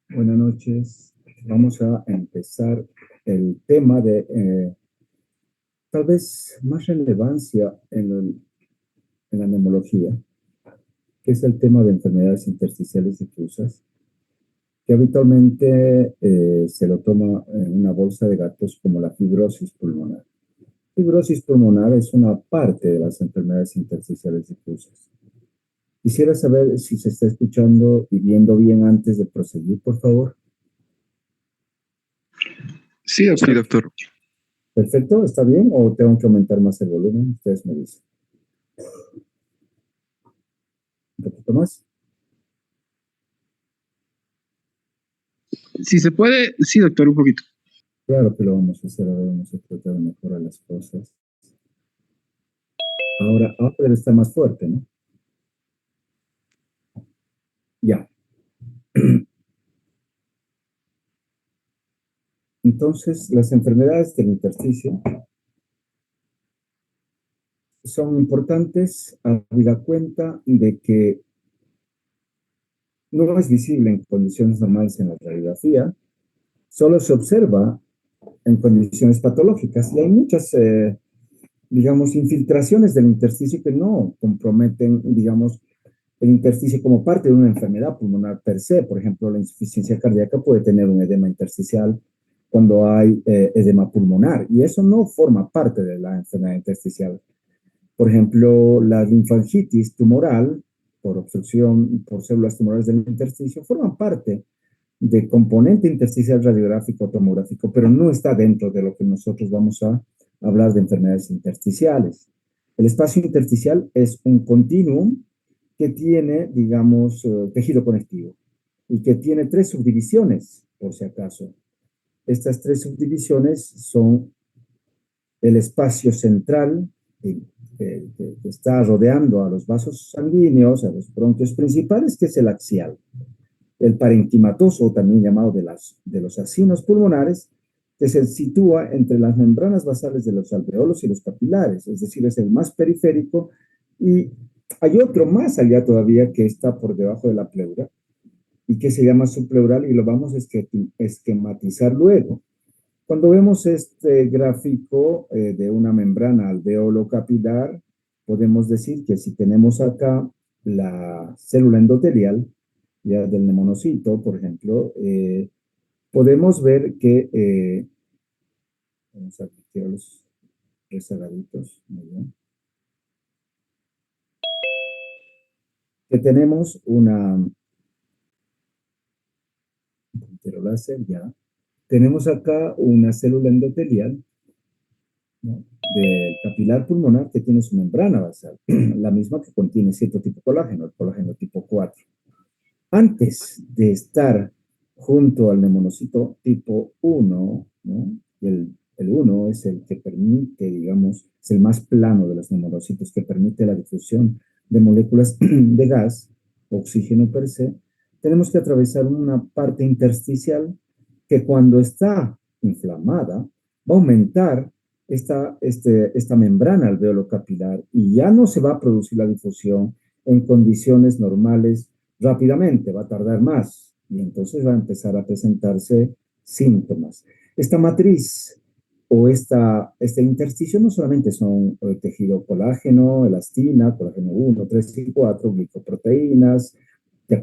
Buenas noches. Vamos a empezar el tema de tal vez más relevancia en la neumología, que es el tema de enfermedades intersticiales difusas, que habitualmente se lo toma en una bolsa de gatos como la fibrosis pulmonar. Fibrosis pulmonar es una parte de las enfermedades intersticiales difusas. Quisiera saber si se está escuchando y viendo bien antes de proseguir, por favor. Sí, doctor. Perfecto, ¿está bien? ¿O tengo que aumentar más el volumen? Ustedes me dicen. Un poquito más. Si se puede, sí, doctor, un poquito. Claro que lo vamos a hacer. Ahora vamos a tratar de mejorar las cosas. Ahora debe estar más fuerte, ¿no? Ya. Entonces, las enfermedades del intersticio son importantes a vida cuenta de que no es visible en condiciones normales en la radiografía, solo se observa en condiciones patológicas y hay muchas, digamos, infiltraciones del intersticio que no comprometen, digamos, el intersticio como parte de una enfermedad pulmonar per se. Por ejemplo, la insuficiencia cardíaca puede tener un edema intersticial cuando hay edema pulmonar y eso no forma parte de la enfermedad intersticial. Por ejemplo, la linfangitis tumoral por obstrucción por células tumorales del intersticio forman parte de componente intersticial radiográfico o tomográfico, pero no está dentro de lo que nosotros vamos a hablar de enfermedades intersticiales. El espacio intersticial es un continuum que tiene, digamos, tejido conectivo y que tiene tres subdivisiones, por si acaso. Estas tres subdivisiones son el espacio central, que está rodeando a los vasos sanguíneos, a los bronquios principales, que es el axial. El parenquimatoso, también llamado de los acinos pulmonares, que se sitúa entre las membranas basales de los alveolos y los capilares, es decir, es el más periférico, y hay otro más allá todavía que está por debajo de la pleura y que se llama subpleural y lo vamos a esquematizar luego. Cuando vemos este gráfico de una membrana alveolo capilar, podemos decir que si tenemos acá la célula endotelial, ya del nemonocito, por ejemplo, podemos ver que, vamos a quitar los rezagaditos, muy bien, que tenemos una, láser, ya, tenemos acá una célula endotelial, ¿no?, del capilar pulmonar que tiene su membrana basal, la misma que contiene cierto tipo de colágeno, el colágeno tipo 4. Antes de estar junto al nemonocito tipo 1, ¿no?, el 1 es el que permite, digamos, es el más plano de los nemonocitos, que permite la difusión de moléculas de gas, oxígeno per se. Tenemos que atravesar una parte intersticial que cuando está inflamada va a aumentar esta membrana alveolo capilar y ya no se va a producir la difusión en condiciones normales rápidamente, va a tardar más y entonces va a empezar a presentarse síntomas. Esta matriz o este intersticio no solamente son tejido colágeno, elastina, colágeno 1, 3 y 4, glicoproteínas,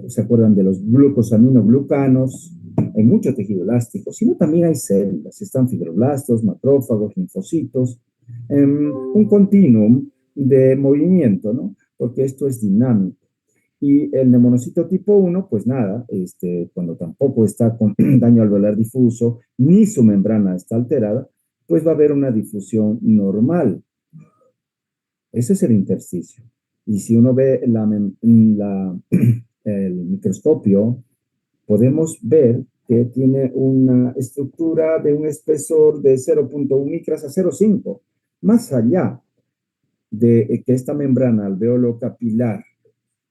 ¿se acuerdan de los glucosaminoglucanos? Hay mucho tejido elástico, sino también hay células, están fibroblastos, macrófagos, linfocitos, un continuum de movimiento, ¿no? Porque esto es dinámico. Y el nemonocito tipo 1, pues nada, cuando tampoco está con daño alveolar difuso, ni su membrana está alterada, pues va a haber una difusión normal. Ese es el intersticio. Y si uno ve el microscopio, podemos ver que tiene una estructura de un espesor de 0.1 micras a 0.5. Más allá de que esta membrana alveolo capilar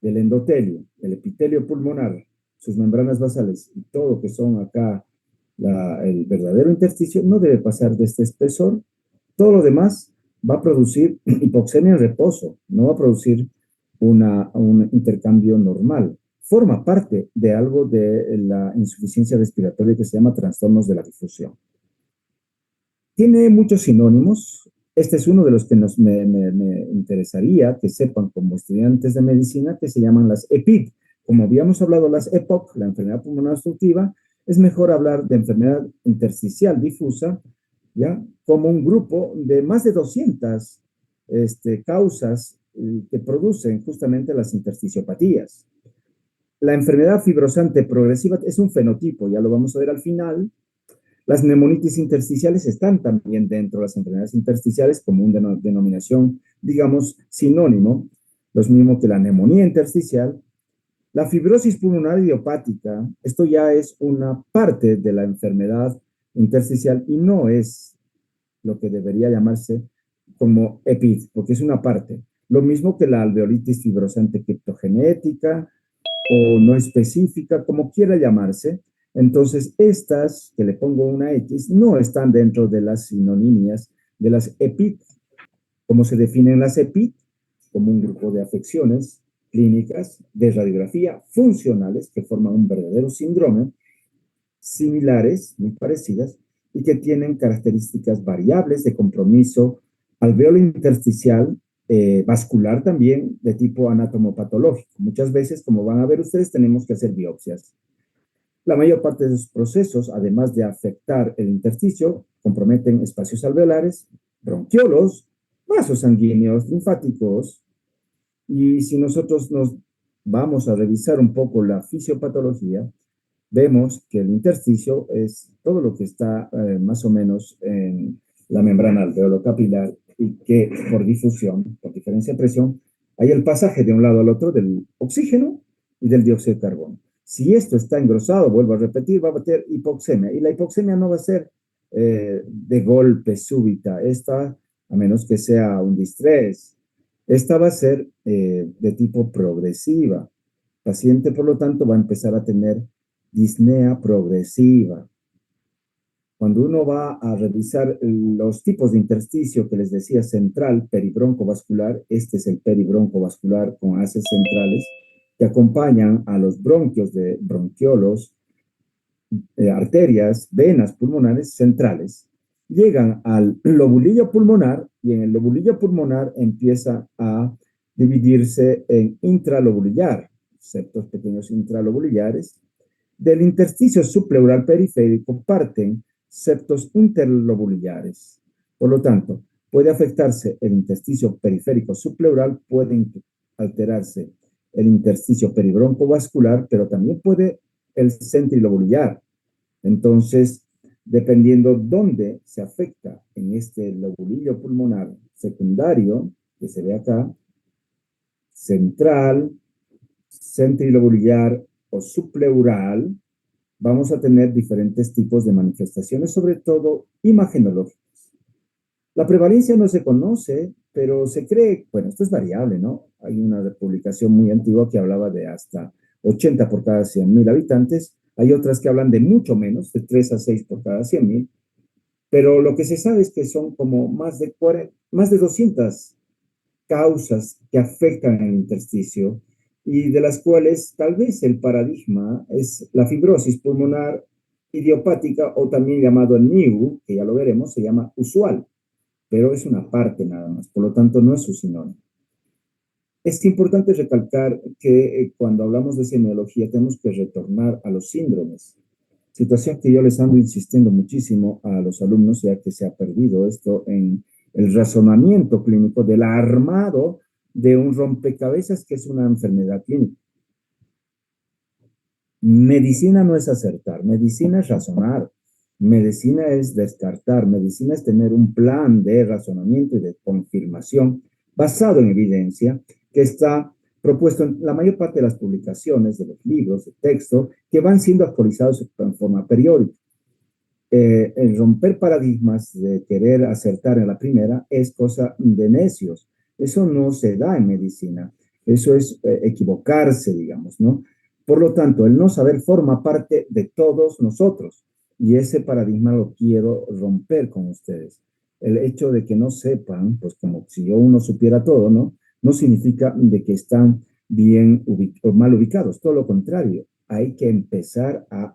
del endotelio, el epitelio pulmonar, sus membranas basales y todo lo que son acá el verdadero intersticio, no debe pasar de este espesor. Todo lo demás va a producir hipoxemia en reposo, no va a producir un intercambio normal. Forma parte de algo de la insuficiencia respiratoria que se llama trastornos de la difusión. Tiene muchos sinónimos. Este es uno de los que me interesaría que sepan como estudiantes de medicina, que se llaman las EPID. Como habíamos hablado, las EPOC, la enfermedad pulmonar obstructiva, es mejor hablar de enfermedad intersticial difusa, ¿ya? Como un grupo de más de 200 causas que producen justamente las intersticiópatías. La enfermedad fibrosante progresiva es un fenotipo, ya lo vamos a ver al final. Las neumonitis intersticiales están también dentro de las enfermedades intersticiales como una denominación, digamos, sinónimo, lo mismo que la neumonía intersticial. La fibrosis pulmonar idiopática, esto ya es una parte de la enfermedad intersticial y no es lo que debería llamarse como EPID, porque es una parte. Lo mismo que la alveolitis fibrosante criptogenética o no específica, como quiera llamarse. Entonces, estas, que le pongo una X, no están dentro de las sinonimias de las EPID. ¿Cómo se definen las EPID? Como un grupo de afecciones clínicas de radiografía funcionales que forman un verdadero síndrome, similares, muy parecidas, y que tienen características variables de compromiso alveolo intersticial, vascular también, de tipo anatomopatológico. Muchas veces, como van a ver ustedes, tenemos que hacer biopsias. La mayor parte de los procesos, además de afectar el intersticio, comprometen espacios alveolares, bronquiolos, vasos sanguíneos, linfáticos, y si nosotros nos vamos a revisar un poco la fisiopatología, vemos que el intersticio es todo lo que está más o menos en la membrana alveolo-capilar y que por difusión, por diferencia de presión, hay el pasaje de un lado al otro del oxígeno y del dióxido de carbono. Si esto está engrosado, vuelvo a repetir, va a tener hipoxemia. Y la hipoxemia no va a ser de golpe súbita. Esta, a menos que sea un distrés, esta va a ser de tipo progresiva. El paciente, por lo tanto, va a empezar a tener disnea progresiva. Cuando uno va a revisar los tipos de intersticio que les decía central, peribroncovascular, este es el peribroncovascular con haces centrales que acompañan a los bronquios de bronquiolos, arterias, venas pulmonares centrales, llegan al lobulillo pulmonar y en el lobulillo pulmonar empieza a dividirse en intralobulillar, septos pequeños intralobulillares. Del intersticio subpleural periférico parten septos interlobulillares. Por lo tanto, puede afectarse el intersticio periférico subpleural, puede alterarse el intersticio peribroncovascular, pero también puede el centrilobulillar. Entonces, dependiendo dónde se afecta en este lobulillo pulmonar secundario, que se ve acá, central, centrilobulillar o subpleural, vamos a tener diferentes tipos de manifestaciones, sobre todo imagenológicas. La prevalencia no se conoce, pero se cree, bueno, esto es variable, ¿no? Hay una publicación muy antigua que hablaba de hasta 80 por cada 100.000 habitantes. Hay otras que hablan de mucho menos, de 3 a 6 por cada 100.000. Pero lo que se sabe es que son como más de 200 causas que afectan el intersticio y de las cuales tal vez el paradigma es la fibrosis pulmonar idiopática o también llamado el NIU, que ya lo veremos, se llama usual, pero es una parte nada más, por lo tanto no es su sinónimo. Es importante recalcar que cuando hablamos de semiología tenemos que retornar a los síndromes, situación que yo les ando insistiendo muchísimo a los alumnos, ya que se ha perdido esto en el razonamiento clínico del armado de un rompecabezas que es una enfermedad clínica. Medicina no es acertar, medicina es razonar, medicina es descartar, medicina es tener un plan de razonamiento y de confirmación basado en evidencia que está propuesto en la mayor parte de las publicaciones, de los libros, de texto, que van siendo actualizados en forma periódica. El romper paradigmas de querer acertar en la primera es cosa de necios. Eso no se da en medicina. Eso es equivocarse, digamos, ¿no? Por lo tanto, el no saber forma parte de todos nosotros. Y ese paradigma lo quiero romper con ustedes. el hecho de que no sepan, pues como si yo uno supiera todo, ¿no? No significa de que están bien o mal ubicados, todo lo contrario, hay que empezar a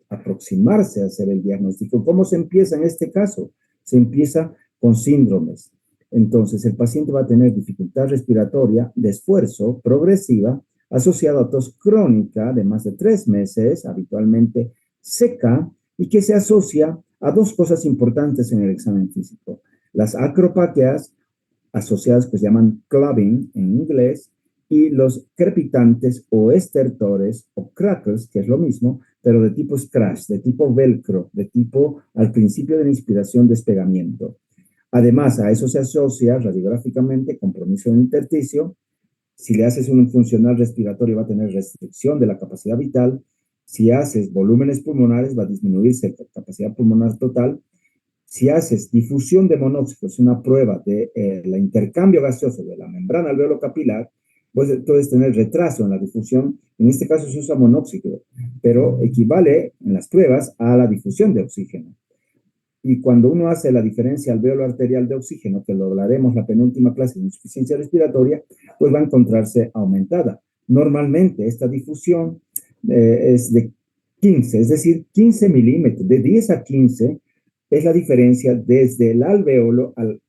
aproximarse a hacer el diagnóstico. ¿Cómo se empieza en este caso? Se empieza con síndromes. Entonces, el paciente va a tener dificultad respiratoria de esfuerzo progresiva asociada a tos crónica de más de 3 meses, habitualmente seca, y que se asocia a dos cosas importantes en el examen físico. Las acropaquias asociadas que se llaman clubbing en inglés, y los crepitantes o estertores o crackers, que es lo mismo, pero de tipo scratch, de tipo velcro, de tipo al principio de la inspiración despegamiento. Además, a eso se asocia radiográficamente compromiso en intersticio. Si le haces un funcional respiratorio va a tener restricción de la capacidad vital. Si haces volúmenes pulmonares va a disminuirse la capacidad pulmonar total. Si haces difusión de monóxidos, una prueba de el intercambio gaseoso de la membrana alveolo capilar, pues puedes tener retraso en la difusión. En este caso se usa monóxido, pero equivale en las pruebas a la difusión de oxígeno. Y cuando uno hace la diferencia alveolo arterial de oxígeno, que lo hablaremos la penúltima clase de insuficiencia respiratoria, pues va a encontrarse aumentada. Normalmente esta difusión es de 15, es decir, 15 milímetros, de 10 a 15 es la diferencia desde el alveolo al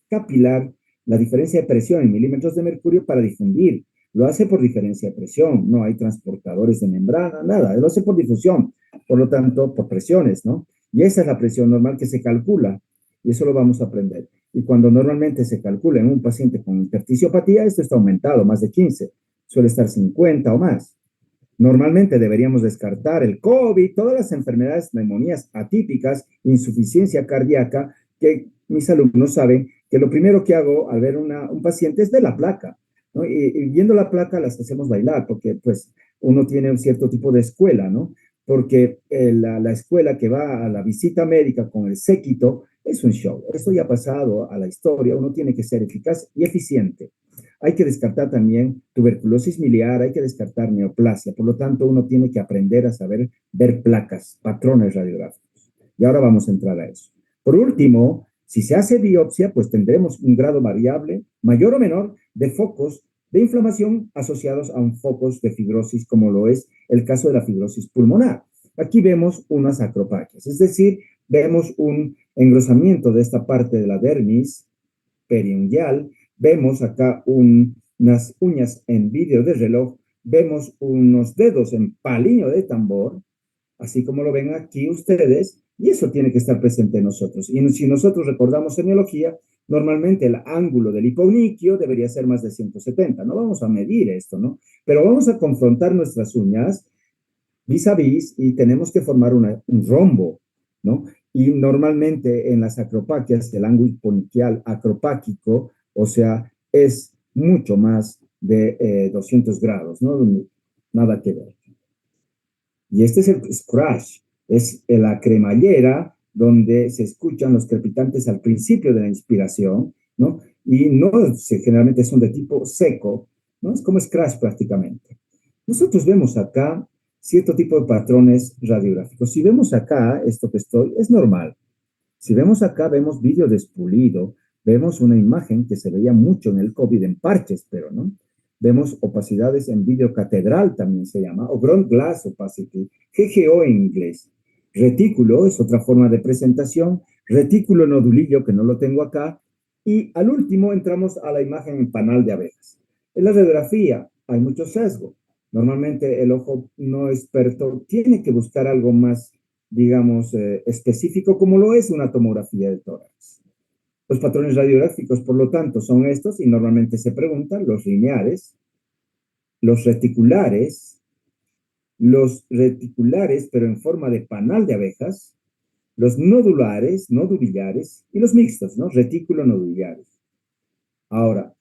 capilar, la diferencia de presión en milímetros de mercurio para difundir. Lo hace por diferencia de presión, no hay transportadores de membrana, nada, lo hace por difusión, por lo tanto, por presiones, ¿no? Y esa es la presión normal que se calcula, y eso lo vamos a aprender. Y cuando normalmente se calcula en un paciente con intersticiopatía, esto está aumentado, más de 15, suele estar 50 o más. Normalmente deberíamos descartar el COVID, todas las enfermedades, neumonías atípicas, insuficiencia cardíaca, que mis alumnos saben que lo primero que hago al ver un paciente es ver la placa, ¿no? Y viendo la placa las hacemos bailar, porque pues uno tiene un cierto tipo de escuela, ¿no? Porque la escuela que va a la visita médica con el séquito es un show. Esto ya ha pasado a la historia, uno tiene que ser eficaz y eficiente. Hay que descartar también tuberculosis miliar, hay que descartar neoplasia. Por lo tanto, uno tiene que aprender a saber ver placas, patrones radiográficos. Y ahora vamos a entrar a eso. Por último, si se hace biopsia, pues tendremos un grado variable, mayor o menor, de focos de inflamación asociados a un focos de fibrosis, como lo es el caso de la fibrosis pulmonar. Aquí vemos unas acropaquias, es decir, vemos un engrosamiento de esta parte de la dermis periungual. Vemos acá unas uñas en vídeo de reloj, vemos unos dedos en palillo de tambor, así como lo ven aquí ustedes, y eso tiene que estar presente en nosotros. Y si nosotros recordamos semiología, normalmente el ángulo del hiponiquio debería ser más de 170. No vamos a medir esto, ¿no? Pero vamos a confrontar nuestras uñas vis a vis y tenemos que formar un rombo, ¿no? Y normalmente en las acropaquias, el ángulo hiponiquial acropáquico, o sea, es mucho más de 200 grados, ¿no? Nada que ver. Y este es el scratch, es la cremallera donde se escuchan los crepitantes al principio de la inspiración, ¿no? Y no generalmente son de tipo seco, ¿no? Es como scratch prácticamente. Nosotros vemos acá cierto tipo de patrones radiográficos. Si vemos acá, esto que estoy, es normal. Si vemos acá, vemos vídeo despulido, vemos una imagen que se veía mucho en el COVID en parches, pero no. Vemos opacidades en vídeo catedral, también se llama, o ground glass opacity, GGO en inglés. Retículo es otra forma de presentación, retículo nodulillo, que no lo tengo acá, y al último entramos a la imagen en panal de abejas. En la radiografía hay mucho sesgo. Normalmente el ojo no experto tiene que buscar algo más, digamos, específico, como lo es una tomografía de tórax. Los patrones radiográficos, por lo tanto, son estos y normalmente se preguntan los lineares, los reticulares, pero en forma de panal de abejas, los nodulares, nodulillares y los mixtos, ¿no? Retículo nodulillares. Ahora,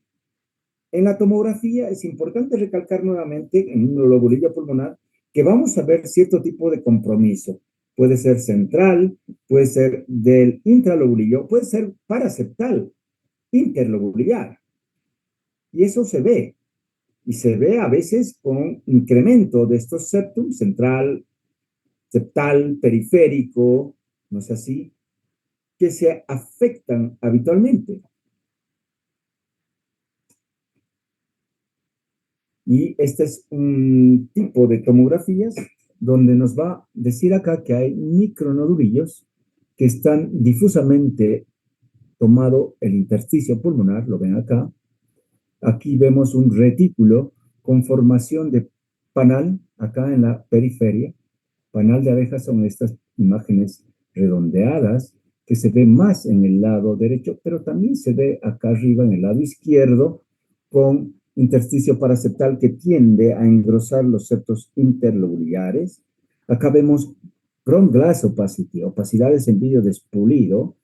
en la tomografía es importante recalcar nuevamente en un lobulillo pulmonar que vamos a ver cierto tipo de compromiso. Puede ser central, puede ser del intralobulillo, puede ser paraseptal, interlobulillar. Y eso se ve. Y se ve a veces con incremento de estos septum, central, septal, periférico, ¿no es así? que se afectan habitualmente. Y este es un tipo de tomografías donde nos va a decir acá que hay micronodulillos que están difusamente tomado el intersticio pulmonar, lo ven acá. Aquí vemos un retículo con formación de panal acá en la periferia. Panal de abejas son estas imágenes redondeadas que se ve más en el lado derecho, pero también se ve acá arriba en el lado izquierdo con intersticio paraseptal que tiende a engrosar los septos interlobulares. Acá vemos ground glass opacity, opacidades en vidrio despulido,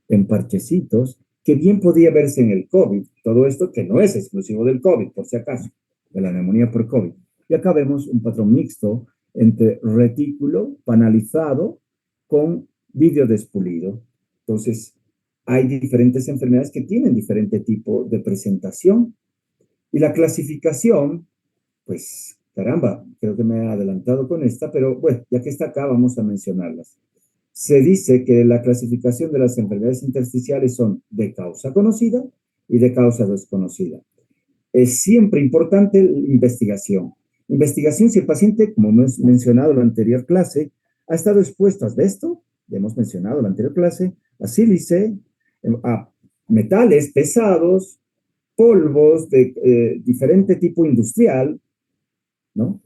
en parchecitos, que bien podía verse en el COVID. Todo esto que no es exclusivo del COVID, por si acaso, de la neumonía por COVID. Y acá vemos un patrón mixto entre retículo panalizado con vidrio despulido. Entonces, hay diferentes enfermedades que tienen diferente tipo de presentación. Y la clasificación, pues, caramba, creo que me he adelantado con esta, pero bueno, ya que está acá, vamos a mencionarlas. Se dice que la clasificación de las enfermedades intersticiales son de causa conocida y de causa desconocida. Es siempre importante la investigación. Investigación si el paciente, como hemos mencionado en la anterior clase, ha estado expuesto a asbesto, ya hemos mencionado en la anterior clase, a sílice, a metales pesados, polvos de diferente tipo industrial, ¿no?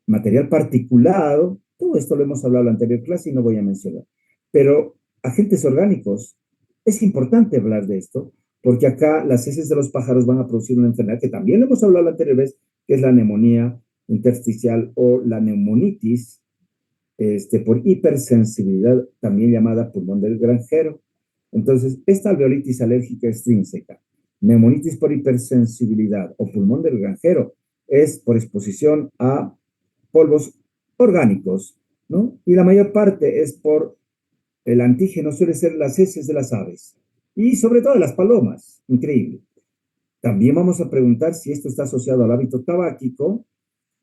Material particulado, todo esto lo hemos hablado en la anterior clase y no voy a mencionar. Pero agentes orgánicos, es importante hablar de esto, porque acá las heces de los pájaros van a producir una enfermedad que también lo hemos hablado la anterior vez, que es la neumonía intersticial o la neumonitis por hipersensibilidad, también llamada pulmón del granjero. Entonces, esta alveolitis alérgica extrínseca, neumonitis por hipersensibilidad o pulmón del granjero, es por exposición a polvos orgánicos, ¿no? Y la mayor parte es por el antígeno, suele ser las heces de las aves y sobre todo de las palomas, increíble. También vamos a preguntar si esto está asociado al hábito tabáquico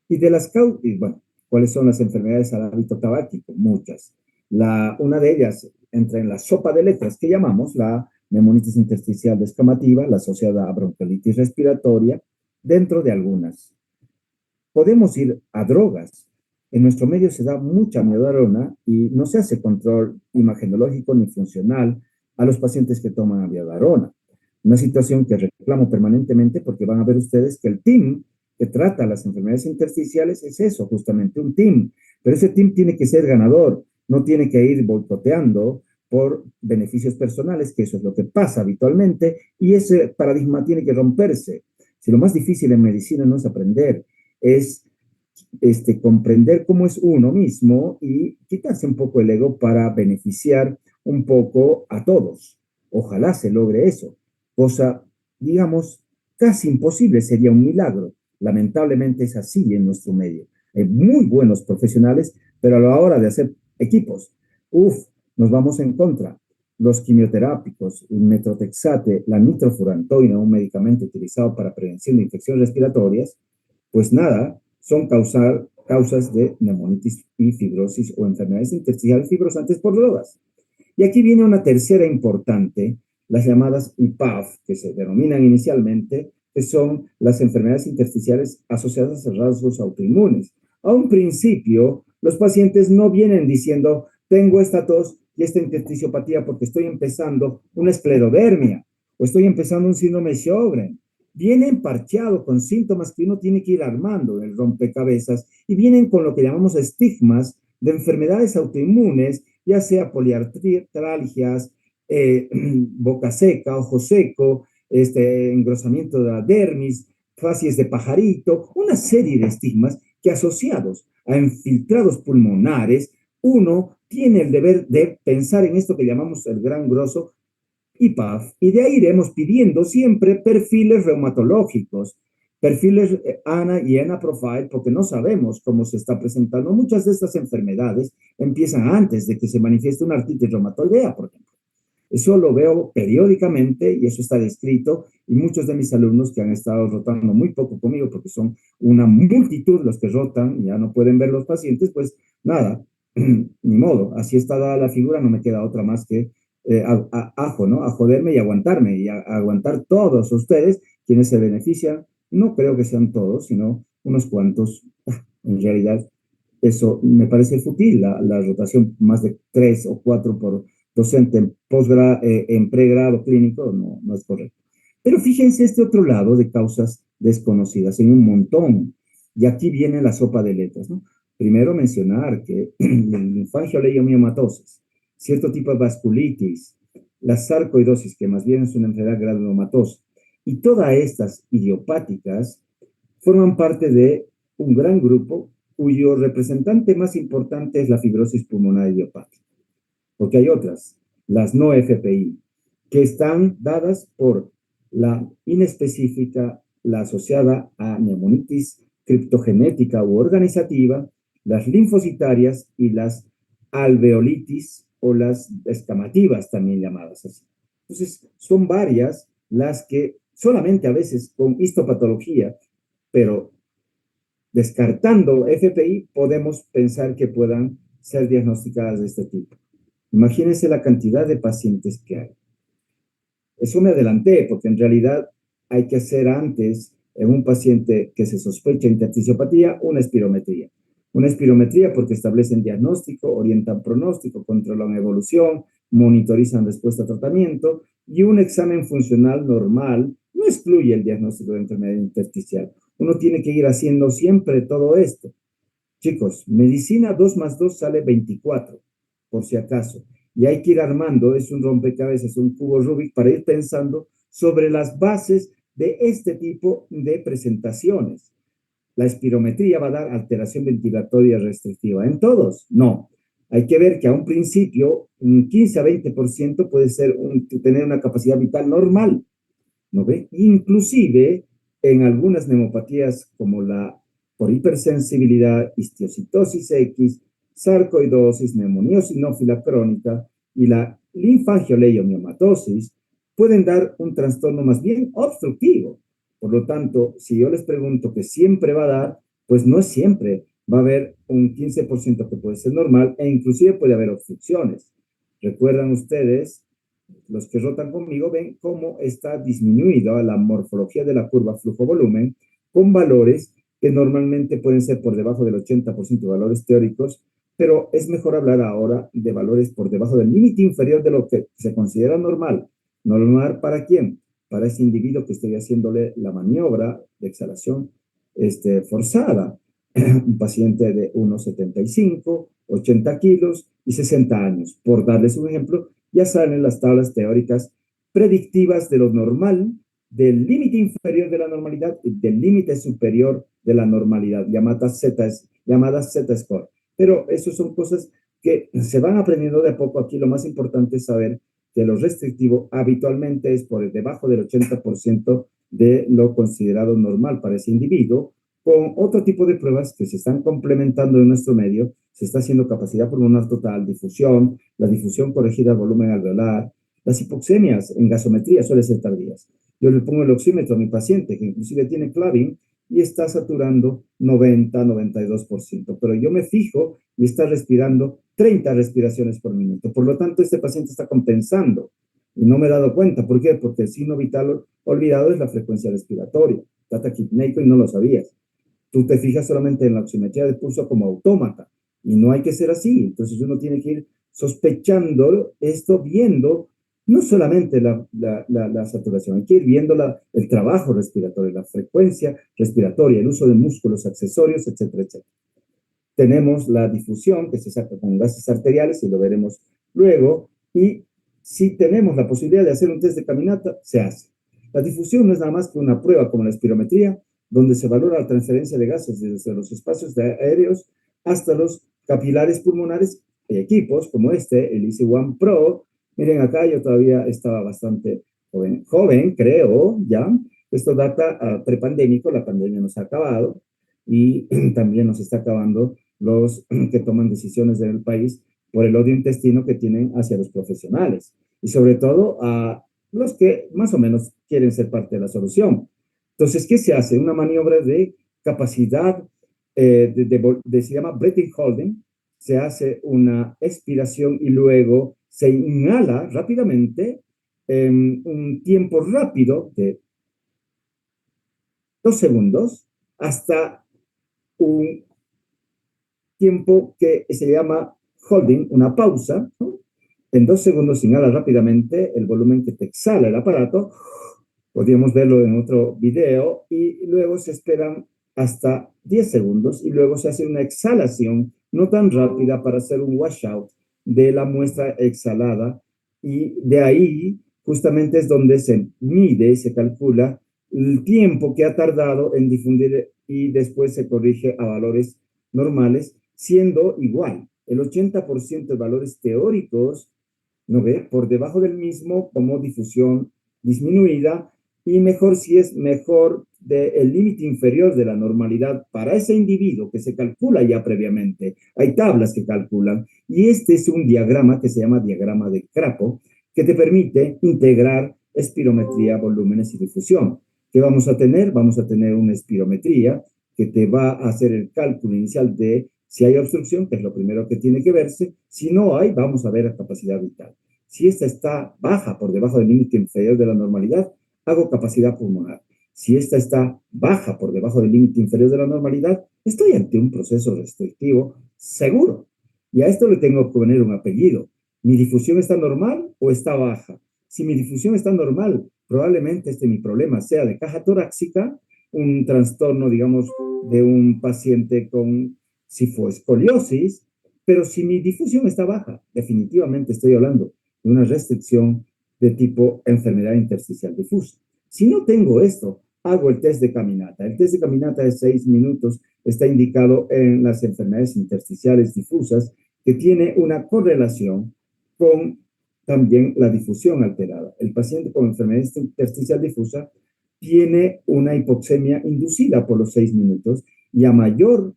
y de las causas, bueno, ¿cuáles son las enfermedades al hábito tabáquico? Muchas. Una de ellas entra en la sopa de letras que llamamos la neumonitis intersticial descamativa, la asociada a bronquiolitis respiratoria, dentro de algunas. Podemos ir a drogas. En nuestro medio se da mucha amiodarona y no se hace control imagenológico ni funcional a los pacientes que toman amiodarona. Una situación que reclamo permanentemente porque van a ver ustedes que el team que trata las enfermedades intersticiales es eso, justamente un team. Pero ese team tiene que ser ganador, no tiene que ir boicoteando por beneficios personales, que eso es lo que pasa habitualmente, y ese paradigma tiene que romperse. Si lo más difícil en medicina no es aprender, es comprender cómo es uno mismo y quitarse un poco el ego para beneficiar un poco a todos. Ojalá se logre eso, cosa, digamos, casi imposible, sería un milagro. Lamentablemente es así en nuestro medio. Hay muy buenos profesionales, pero a la hora de hacer equipos, nos vamos en contra. Los quimioterápicos, el metotrexate, la nitrofurantoína, un medicamento utilizado para prevención de infecciones respiratorias, pues nada, son causas de neumonitis y fibrosis o enfermedades intersticiales fibrosantes por drogas. Y aquí viene una tercera importante, las llamadas IPAF, que se denominan inicialmente, que son las enfermedades intersticiales asociadas a rasgos autoinmunes. A un principio, los pacientes no vienen diciendo, tengo esta tos y esta intersticiopatía porque estoy empezando una esclerodermia o estoy empezando un síndrome de Sjögren. Vienen parcheados con síntomas que uno tiene que ir armando en el rompecabezas y vienen con lo que llamamos estigmas de enfermedades autoinmunes, ya sea poliartralgias, boca seca, ojo seco, engrosamiento de la dermis, facies de pajarito, una serie de estigmas que asociados a infiltrados pulmonares, uno tiene el deber de pensar en esto que llamamos el gran grosso IPAF, y de ahí iremos pidiendo siempre perfiles reumatológicos, perfiles ANA y ENA Profile, porque no sabemos cómo se está presentando. Muchas de estas enfermedades empiezan antes de que se manifieste una artritis reumatoidea, por ejemplo. Eso lo veo periódicamente y eso está descrito y muchos de mis alumnos que han estado rotando muy poco conmigo porque son una multitud los que rotan y ya no pueden ver los pacientes, pues nada, ni modo, así está dada la figura, no me queda otra más que ajo, ¿no? A joderme y aguantarme y a aguantar todos ustedes quienes se benefician. No creo que sean todos, sino unos cuantos. En realidad, eso me parece fútil, la rotación más de 3 o 4 por docente en pregrado clínico no es correcto. Pero fíjense este otro lado de causas desconocidas, en un montón. Y aquí viene la sopa de letras, ¿no? Primero mencionar que la linfangioliomatosis, cierto tipo de vasculitis, la sarcoidosis, que más bien es una enfermedad granulomatosa, y todas estas idiopáticas forman parte de un gran grupo cuyo representante más importante es la fibrosis pulmonar idiopática, porque hay otras, las no FPI, que están dadas por la inespecífica, la asociada a neumonitis criptogenética u organizativa, las linfocitarias y las alveolitis o las escamativas, también llamadas así. Entonces, son varias las que solamente a veces con histopatología, pero descartando FPI, podemos pensar que puedan ser diagnosticadas de este tipo. Imagínense la cantidad de pacientes que hay. Eso me adelanté, porque en realidad hay que hacer antes, en un paciente que se sospecha intersticiopatía, una espirometría. Una espirometría porque establecen diagnóstico, orientan pronóstico, controlan evolución, monitorizan respuesta a tratamiento, y un examen funcional normal no excluye el diagnóstico de enfermedad intersticial. Uno tiene que ir haciendo siempre todo esto. Chicos, medicina 2 más 2 sale 24, por si acaso. Y hay que ir armando, es un rompecabezas, un cubo Rubik, para ir pensando sobre las bases de este tipo de presentaciones. La espirometría va a dar alteración ventilatoria restrictiva. ¿En todos? No. Hay que ver que a un principio, un 15 a 20% puede ser tener una capacidad vital normal, ¿no ve? Inclusive, en algunas neumopatías como la por hipersensibilidad, histiocitosis X, sarcoidosis, neumonía sinófila crónica y la linfangioliomatosis, pueden dar un trastorno más bien obstructivo. Por lo tanto, si yo les pregunto que siempre va a dar, pues no es siempre. Va a haber un 15% que puede ser normal e inclusive puede haber obstrucciones. Recuerdan ustedes, los que rotan conmigo ven cómo está disminuida la morfología de la curva flujo-volumen con valores que normalmente pueden ser por debajo del 80% de valores teóricos, pero es mejor hablar ahora de valores por debajo del límite inferior de lo que se considera normal. ¿Normal para quién? Para ese individuo que estoy haciéndole la maniobra de exhalación forzada. Un paciente de 1,75, 80 kilos y 60 años. Por darles un ejemplo, ya salen las tablas teóricas predictivas de lo normal, del límite inferior de la normalidad y del límite superior de la normalidad, llamadas Z-score. Pero eso son cosas que se van aprendiendo de a poco. Aquí lo más importante es saber que lo restrictivo habitualmente es por debajo del 80% de lo considerado normal para ese individuo. Con otro tipo de pruebas que se están complementando en nuestro medio, se está haciendo capacidad pulmonar total, difusión, la difusión corregida al volumen alveolar, las hipoxemias en gasometría suelen ser tardías. Yo le pongo el oxímetro a mi paciente, que inclusive tiene claving, y está saturando 90-92%, pero yo me fijo y está respirando 30 respiraciones por minuto. Por lo tanto, este paciente está compensando y no me he dado cuenta. ¿Por qué? Porque el signo vital olvidado es la frecuencia respiratoria. Está taquipneico y no lo sabías. Tú te fijas solamente en la oximetría de pulso como autómata y no hay que ser así. Entonces uno tiene que ir sospechando esto, viendo no solamente la saturación, hay que ir viendo el trabajo respiratorio, la frecuencia respiratoria, el uso de músculos accesorios, etcétera, etcétera. Tenemos la difusión que se saca con gases arteriales y lo veremos luego. Y si tenemos la posibilidad de hacer un test de caminata, se hace. La difusión no es nada más que una prueba como la espirometría, donde se valora la transferencia de gases desde los espacios aéreos hasta los capilares pulmonares. Hay equipos como este, el Easy One Pro. Miren acá, yo todavía estaba bastante joven, creo, ya. Esto data prepandémico, la pandemia nos ha acabado y también nos está acabando los que toman decisiones en el país por el odio intestino que tienen hacia los profesionales y sobre todo a los que más o menos quieren ser parte de la solución. Entonces, ¿qué se hace? Una maniobra de capacidad, se llama breathing holding, se hace una expiración y luego se inhala rápidamente en un tiempo rápido de 2 segundos hasta un tiempo que se llama holding, una pausa, ¿no? En 2 segundos inhala rápidamente el volumen que te exhala el aparato. Podríamos verlo en otro video y luego se esperan hasta 10 segundos y luego se hace una exhalación no tan rápida para hacer un washout de la muestra exhalada y de ahí justamente es donde se mide, se calcula el tiempo que ha tardado en difundir y después se corrige a valores normales, siendo igual el 80% de valores teóricos, ¿no ve? Por debajo del mismo como difusión disminuida y mejor si es mejor del límite inferior de la normalidad para ese individuo que se calcula ya previamente. Hay tablas que calculan y este es un diagrama que se llama diagrama de Crapo que te permite integrar espirometría, volúmenes y difusión. ¿Qué vamos a tener? Vamos a tener una espirometría que te va a hacer el cálculo inicial de si hay obstrucción, que es lo primero que tiene que verse. Si no hay, vamos a ver la capacidad vital. Si esta está baja por debajo del límite inferior de la normalidad, hago capacidad pulmonar. Si esta está baja por debajo del límite inferior de la normalidad, estoy ante un proceso restrictivo seguro. Y a esto le tengo que poner un apellido. ¿Mi difusión está normal o está baja? Si mi difusión está normal, probablemente mi problema sea de caja torácica, un trastorno, digamos, de un paciente con escoliosis, pero si mi difusión está baja, definitivamente estoy hablando de una restricción de tipo enfermedad intersticial difusa. Si no tengo esto, hago el test de caminata. El test de caminata de 6 minutos está indicado en las enfermedades intersticiales difusas que tiene una correlación con también la difusión alterada. El paciente con enfermedad intersticial difusa tiene una hipoxemia inducida por los 6 minutos y a mayor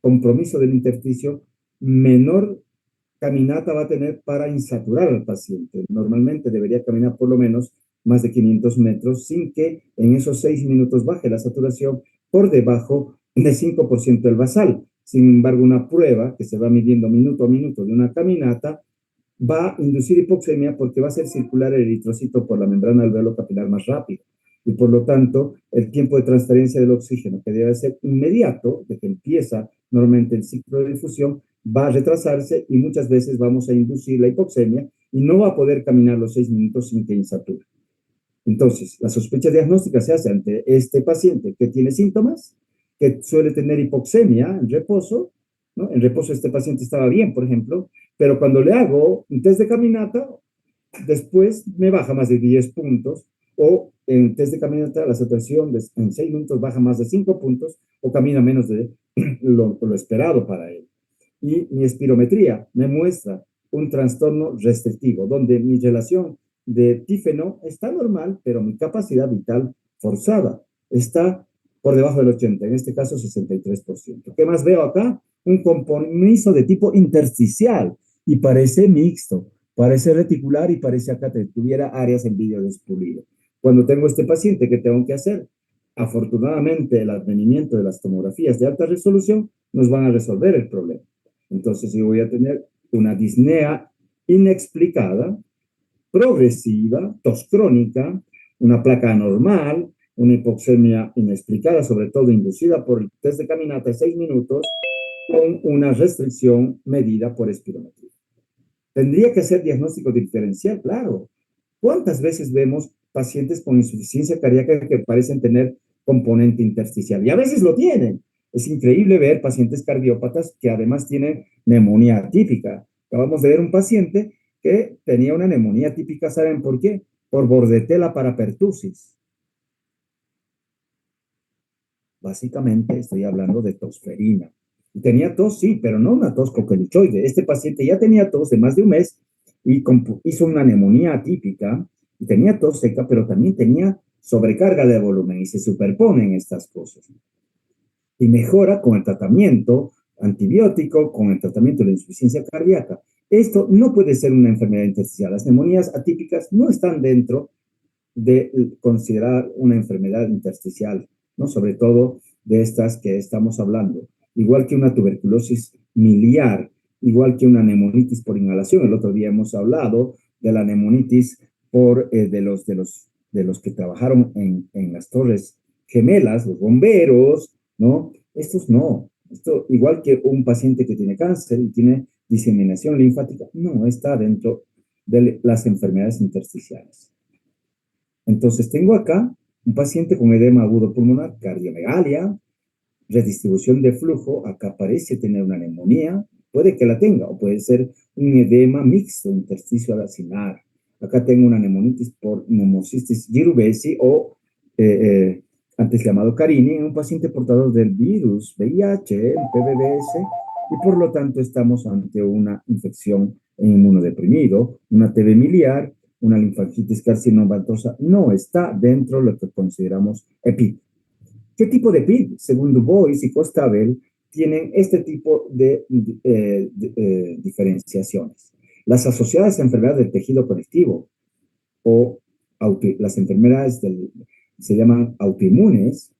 compromiso del intersticio, menor caminata va a tener para insaturar al paciente. Normalmente debería caminar por lo menos más de 500 metros sin que en esos 6 minutos baje la saturación por debajo de 5% del basal. Sin embargo, una prueba que se va midiendo minuto a minuto de una caminata va a inducir hipoxemia porque va a hacer circular el eritrocito por la membrana alveolo capilar más rápido. Y por lo tanto, el tiempo de transferencia del oxígeno, que debe ser inmediato, de que empieza normalmente el ciclo de difusión, va a retrasarse y muchas veces vamos a inducir la hipoxemia y no va a poder caminar los 6 minutos sin que insature. Entonces, la sospecha diagnóstica se hace ante este paciente que tiene síntomas, que suele tener hipoxemia en reposo, ¿no? En reposo este paciente estaba bien, por ejemplo, pero cuando le hago un test de caminata, después me baja más de 10 puntos, o en test de caminata la saturación en 6 minutos baja más de 5 puntos, o camina menos de lo esperado para él. Y mi espirometría me muestra un trastorno restrictivo, donde mi relación de tífeno está normal, pero mi capacidad vital forzada está por debajo del 80, en este caso 63%. ¿Qué más veo acá? Un compromiso de tipo intersticial y parece mixto, parece reticular y parece acá que tuviera áreas en vidrio despulido. Cuando tengo este paciente, ¿qué tengo que hacer? Afortunadamente, el advenimiento de las tomografías de alta resolución nos van a resolver el problema. Entonces, yo voy a tener una disnea inexplicada, progresiva, tos crónica, una placa anormal, una hipoxemia inexplicada, sobre todo inducida por el test de caminata de 6 minutos, con una restricción medida por espirometría. Tendría que ser diagnóstico diferencial, claro. ¿Cuántas veces vemos pacientes con insuficiencia cardíaca que parecen tener componente intersticial? Y a veces lo tienen. Es increíble ver pacientes cardiópatas que además tienen neumonía atípica. Acabamos de ver un paciente que tenía una neumonía atípica, ¿saben por qué? Por bordetella parapertussis. Básicamente estoy hablando de tosferina. Y tenía tos, sí, pero no una tos coquelicoide. Este paciente ya tenía tos de más de un mes y hizo una neumonía atípica y tenía tos seca, pero también tenía sobrecarga de volumen y se superponen estas cosas. Y mejora con el tratamiento antibiótico, con el tratamiento de la insuficiencia cardíaca. Esto no puede ser una enfermedad intersticial. Las neumonías atípicas no están dentro de considerar una enfermedad intersticial, ¿no? Sobre todo de estas que estamos hablando. Igual que una tuberculosis miliar igual que una neumonitis por inhalación. El otro día hemos hablado de la neumonitis de los que trabajaron en las Torres Gemelas, los bomberos, ¿no? Estos no. Esto, igual que un paciente que tiene cáncer y tiene diseminación linfática, no está dentro de las enfermedades intersticiales. Entonces, tengo acá un paciente con edema agudo pulmonar, cardiomegalia, redistribución de flujo, acá parece tener una neumonía, puede que la tenga, o puede ser un edema mixto intersticio acinar. Acá tengo una neumonitis por pneumocystis jirovecii o antes llamado Carini, en un paciente portador del virus VIH, el PBBS, y por lo tanto estamos ante una infección en inmunodeprimido, una TB miliar, una linfangitis carcinomatosa, no está dentro de lo que consideramos EPID. ¿Qué tipo de PID? Según Du Bois y Costabel, tienen este tipo de diferenciaciones. Las asociadas a enfermedades del tejido conectivo o las enfermedades se llaman autoinmunes,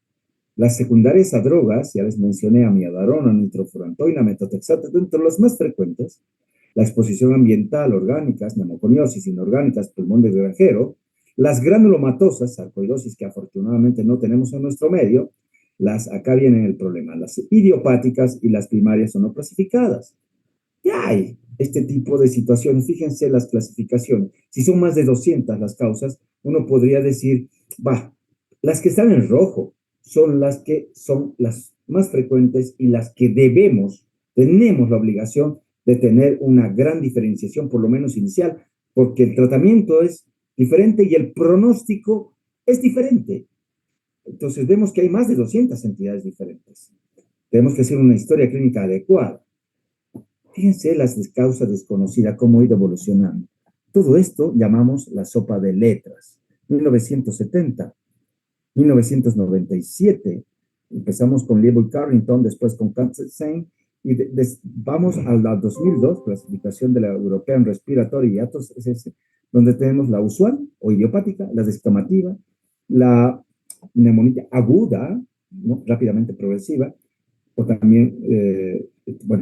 las secundarias a drogas, ya les mencioné amidadarona, nitrofurantoína, metotrexato, entre las más frecuentes, la exposición ambiental, orgánicas, neumoconiosis inorgánicas, pulmón de granjero, las granulomatosas, sarcoidosis que afortunadamente no tenemos en nuestro medio, acá viene el problema, las idiopáticas y las primarias o no clasificadas. Ya hay este tipo de situaciones, fíjense las clasificaciones, si son más de 200 las causas, uno podría decir, las que están en rojo son las más frecuentes y las que tenemos la obligación de tener una gran diferenciación, por lo menos inicial, porque el tratamiento es diferente y el pronóstico es diferente. Entonces vemos que hay más de 200 entidades diferentes. Tenemos que hacer una historia clínica adecuada. Fíjense las causas desconocidas, cómo ha ido evolucionando. Todo esto llamamos la sopa de letras. 1970, 1997, empezamos con Lieber Carrington, después con Kansen, y vamos a la 2002, clasificación de la European Respiratory Association, donde tenemos la usual o idiopática, la descamativa, la neumonía aguda, ¿no? Rápidamente progresiva, o también,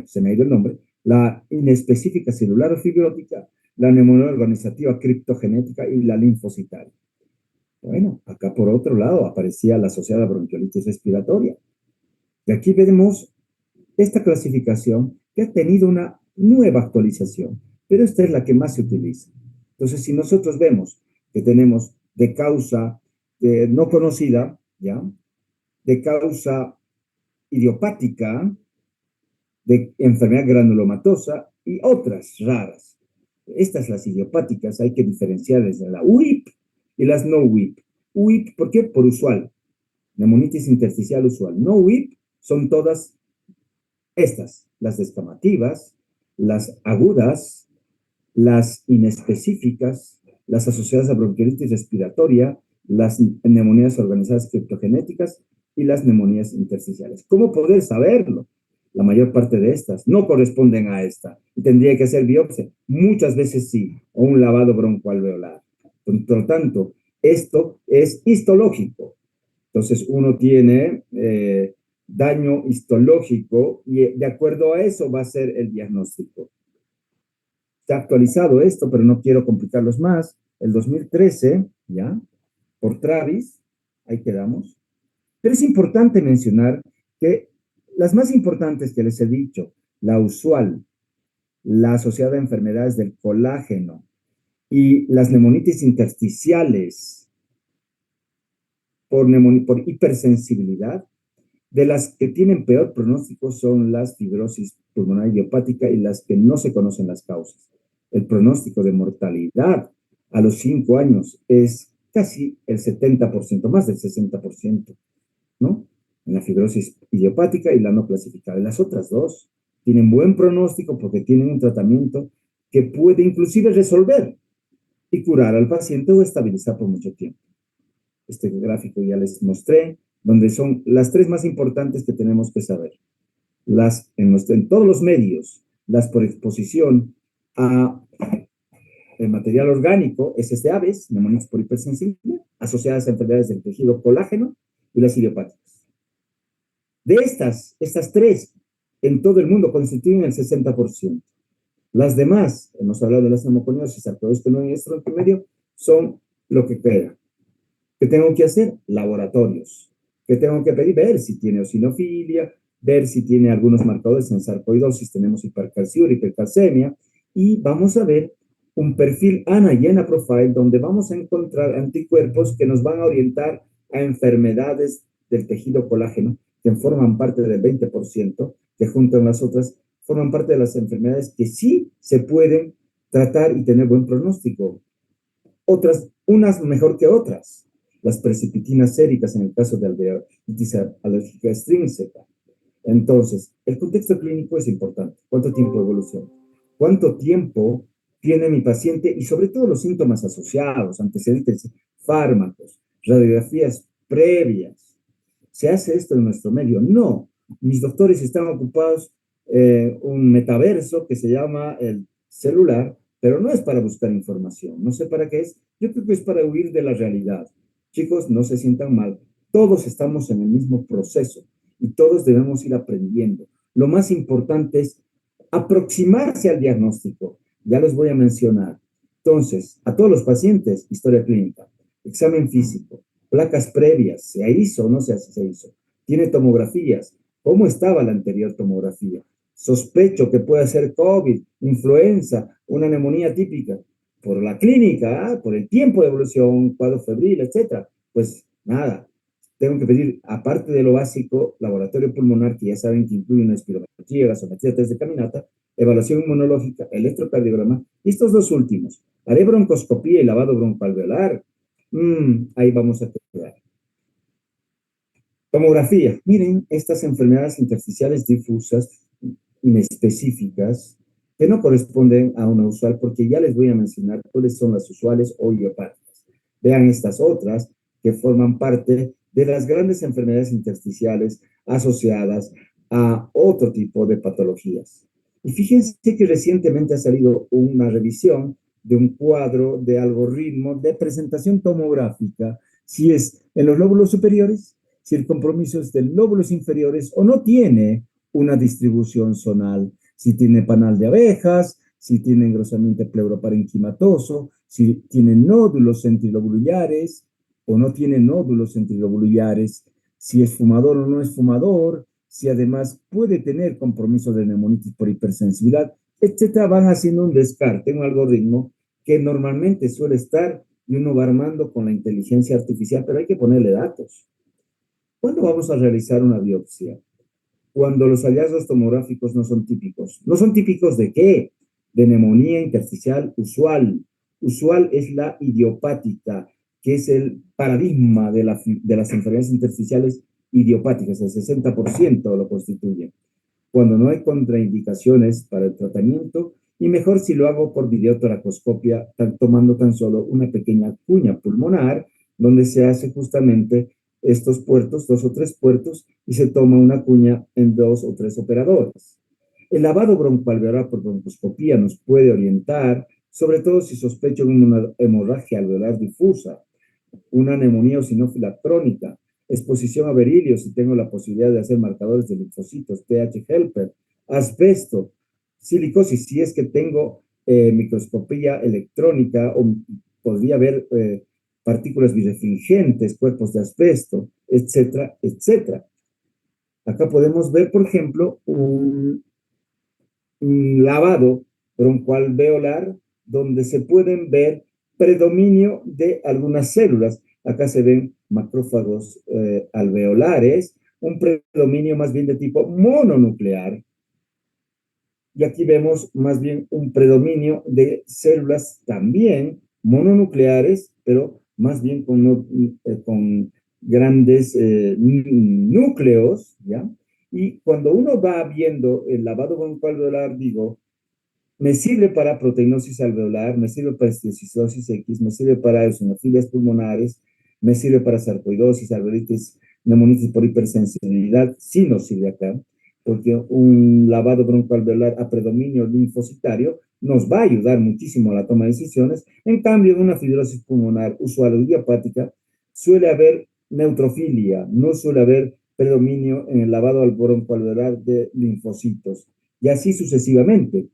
se me ha ido el nombre, la inespecífica celular o fibrótica, la neumonía organizativa criptogenética y la linfocitaria. Bueno, acá por otro lado aparecía la asociada bronquiolitis respiratoria. Y aquí vemos esta clasificación que ha tenido una nueva actualización, pero esta es la que más se utiliza. Entonces, si nosotros vemos que tenemos de causa no conocida, ¿ya? De causa idiopática, de enfermedad granulomatosa y otras raras. Estas, las idiopáticas, hay que diferenciar desde la UIP y las no UIP. UIP, ¿por qué? Por usual. Neumonitis intersticial usual. No UIP son todas estas, las descamativas, las agudas, las inespecíficas, las asociadas a bronquiolitis respiratoria, las neumonías organizadas criptogenéticas y las neumonías intersticiales. ¿Cómo poder saberlo? La mayor parte de estas no corresponden a esta. Y tendría que hacer biopsia. Muchas veces sí, o un lavado broncoalveolar. Por lo tanto, esto es histológico. Entonces, uno tiene daño histológico y de acuerdo a eso va a ser el diagnóstico. Está actualizado esto, pero no quiero complicarlos más. El 2013, ¿ya? Por Travis, ahí quedamos. Pero es importante mencionar que las más importantes que les he dicho, la usual, la asociada a enfermedades del colágeno y las neumonitis intersticiales por hipersensibilidad, de las que tienen peor pronóstico son las fibrosis pulmonar idiopática y las que no se conocen las causas. El pronóstico de mortalidad a los 5 años es casi el 70%, más del 60%, ¿no? En la fibrosis idiopática y la no clasificada. Las otras dos tienen buen pronóstico porque tienen un tratamiento que puede inclusive resolver y curar al paciente o estabilizar por mucho tiempo. Este gráfico ya les mostré, donde son las 3 más importantes que tenemos que saber. En todos los medios, las por exposición a el material orgánico, heces de aves, neumonitis por hipersensibilidad, asociadas a enfermedades del tejido colágeno y las idiopáticas. De estas 3, en todo el mundo constituyen el 60%. Las demás, hemos hablado de las pneumoconiosis, sarcoidosis y estronquimedio, son lo que queda. ¿Qué tengo que hacer? Laboratorios. ¿Qué tengo que pedir? Ver si tiene eosinofilia, ver si tiene algunos marcadores en sarcoidosis, tenemos hipercalciuria, hipercalcemia, y vamos a ver un perfil ANA y ENA profile donde vamos a encontrar anticuerpos que nos van a orientar a enfermedades del tejido colágeno, que forman parte del 20%, que junto con las otras forman parte de las enfermedades que sí se pueden tratar y tener buen pronóstico. Otras, unas mejor que otras. Las precipitinas séricas en el caso de alveolitis alérgica extrínseca. Entonces, el contexto clínico es importante. ¿Cuánto tiempo de evolución? ¿Cuánto tiempo tiene mi paciente? Y sobre todo los síntomas asociados, antecedentes, fármacos, radiografías previas. ¿Se hace esto en nuestro medio? No. Mis doctores están ocupados un metaverso que se llama el celular, pero no es para buscar información. No sé para qué es. Yo creo que es para huir de la realidad. Chicos, no se sientan mal. Todos estamos en el mismo proceso y todos debemos ir aprendiendo. Lo más importante es aproximarse al diagnóstico. Ya los voy a mencionar. Entonces, a todos los pacientes, historia clínica, examen físico, placas previas, ¿se hizo o no se hizo? Tiene tomografías. ¿Cómo estaba la anterior tomografía? Sospecho que puede ser COVID, influenza, una neumonía típica. Por la clínica, por el tiempo de evolución, cuadro febril, etcétera. Pues nada, tengo que pedir, aparte de lo básico, laboratorio pulmonar, que ya saben que incluye una espirometría, gasometría, test de caminata, evaluación inmunológica, electrocardiograma, y estos dos últimos, haré broncoscopía y lavado broncoalveolar. Ahí vamos a quedar. Tomografía. Miren, estas enfermedades intersticiales difusas, inespecíficas, que no corresponden a una usual, porque ya les voy a mencionar cuáles son las usuales o idiopáticas. Vean estas otras que forman parte de las grandes enfermedades intersticiales asociadas a otro tipo de patologías. Y fíjense que recientemente ha salido una revisión de un cuadro de algoritmo de presentación tomográfica, si es en los lóbulos superiores, si el compromiso es de lóbulos inferiores o no tiene una distribución zonal, si tiene panal de abejas, si tiene engrosamiento pleuroparenquimatoso, si tiene nódulos centrilobulares o no tiene nódulos centrilobulares, si es fumador o no es fumador, si además puede tener compromiso de neumonitis por hipersensibilidad, etcétera. Van haciendo un descarte, un algoritmo que normalmente suele estar y uno va armando con la inteligencia artificial, pero hay que ponerle datos. ¿Cuándo vamos a realizar una biopsia? Cuando los hallazgos tomográficos no son típicos. ¿No son típicos de qué? De neumonía intersticial usual. Usual es la idiopática, que es el paradigma de las enfermedades intersticiales idiopáticas, el 60% lo constituye. Cuando no hay contraindicaciones para el tratamiento, y mejor si lo hago por videotoracoscopia, tomando tan solo una pequeña cuña pulmonar, donde se hace justamente estos puertos, 2 o 3 puertos, y se toma una cuña en 2 o 3 operadores. El lavado broncoalveolar por broncoscopía nos puede orientar, sobre todo si sospecho de una hemorragia alveolar difusa, una neumonía eosinófila crónica, exposición a berilio si tengo la posibilidad de hacer marcadores de linfocitos, TH helper, asbesto, silicosis si es que tengo microscopía electrónica o podría haber partículas birefringentes, cuerpos de asbesto, etcétera, etcétera. Acá podemos ver, por ejemplo, un lavado broncoalveolar donde se pueden ver predominio de algunas células. Acá se ven macrófagos alveolares, un predominio más bien de tipo mononuclear. Y aquí vemos más bien un predominio de células también mononucleares, pero más bien con grandes núcleos, ¿ya? Y cuando uno va viendo el lavado broncoalveolar, digo, me sirve para proteinosis alveolar, me sirve para esteticidrosis X, me sirve para eosinofilias pulmonares, me sirve para sarcoidosis, alveolitis, neumonitis por hipersensibilidad, sí nos sirve acá, porque un lavado broncoalveolar a predominio linfocitario nos va a ayudar muchísimo a la toma de decisiones. En cambio, en una fibrosis pulmonar usual o idiopática, suele haber neutrofilia, no suele haber predominio en el lavado broncoalveolar de linfocitos, y así sucesivamente.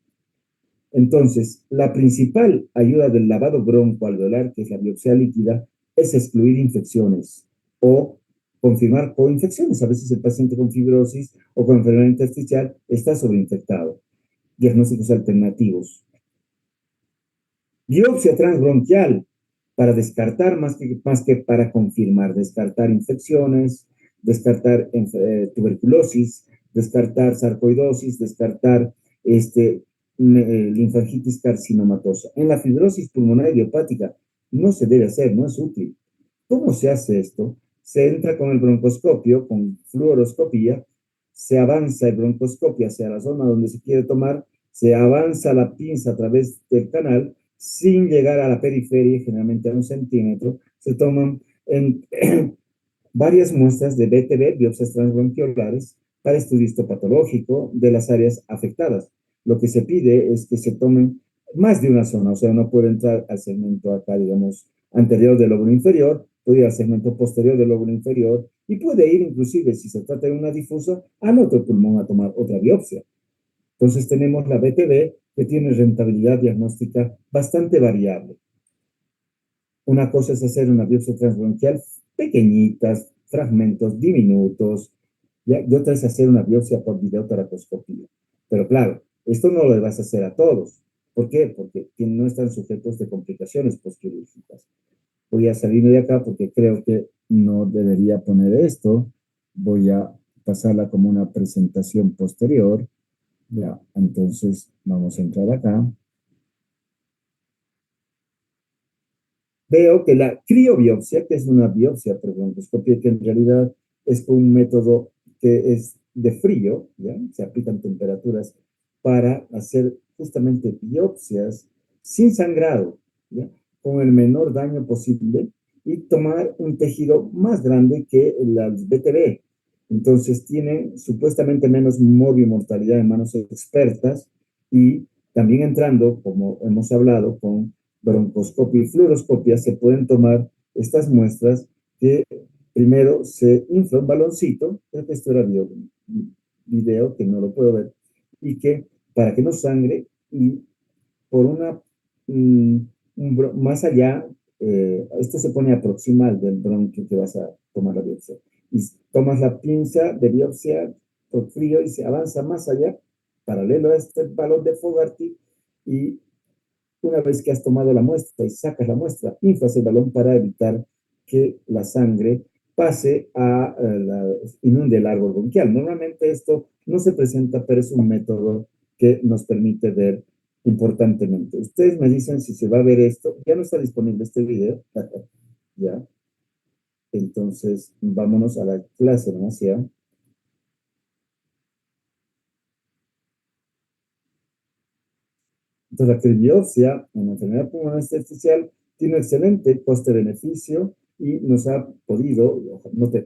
Entonces, la principal ayuda del lavado broncoalveolar, que es la biopsia líquida, es excluir infecciones o confirmar coinfecciones. A veces el paciente con fibrosis o con enfermedad intersticial está sobreinfectado. Diagnósticos alternativos. Biopsia transbronquial para descartar más que para confirmar, descartar infecciones, descartar tuberculosis, descartar sarcoidosis, descartar linfangitis carcinomatosa. En la fibrosis pulmonar idiopática no se debe hacer, no es útil. ¿Cómo se hace esto? Se entra con el broncoscopio, con fluoroscopía, se avanza el broncoscopio hacia la zona donde se quiere tomar, se avanza la pinza a través del canal sin llegar a la periferia, generalmente a 1 centímetro, se toman en, varias muestras de BTB, biopsias transbronquiolares, para estudio histopatológico de las áreas afectadas. Lo que se pide es que se tomen más de una zona, o sea, no puede entrar al segmento acá, digamos, anterior del lóbulo inferior, puede ir al segmento posterior del lóbulo inferior y puede ir inclusive, si se trata de una difusa, al otro pulmón a tomar otra biopsia. Entonces tenemos la BTB que tiene rentabilidad diagnóstica bastante variable. Una cosa es hacer una biopsia transbronquial pequeñitas, fragmentos diminutos, ¿ya? Y otra es hacer una biopsia por videotoracoscopía. Pero claro, esto no lo vas a hacer a todos. ¿Por qué? Porque no están sujetos de complicaciones postquirúrgicas. Voy a salirme de acá porque creo que no debería poner esto. Voy a pasarla como una presentación posterior. Ya, entonces vamos a entrar acá. Veo que la criobiopsia, que es una biopsia por broncoscopia, que en realidad es un método que es de frío, ¿ya? Se aplican temperaturas para hacer justamente biopsias sin sangrado, ¿ya? Con el menor daño posible y tomar un tejido más grande que las BTB. Entonces tienen supuestamente menos morbimortalidad en manos expertas y también entrando, como hemos hablado, con broncoscopia y fluoroscopia se pueden tomar estas muestras que primero se infla un baloncito, creo que esto era video que no lo puedo ver, y que para que no sangre y por una, más allá, esto se pone proximal del bronquio que vas a tomar la biopsia. Y tomas la pinza de biopsia por frío y se avanza más allá, paralelo a este balón de Fogarty, y una vez que has tomado la muestra y sacas la muestra, inflas el balón para evitar que la sangre pase inunde el árbol bronquial. Normalmente esto no se presenta, pero es un método que nos permite ver importantemente. Ustedes me dicen si se va a ver esto. Ya no está disponible este video. Ya. Entonces, vámonos a la clase demasiado. Entonces, la criobiopsia en la enfermedad pulmonar intersticial tiene un excelente coste-beneficio y nos ha podido,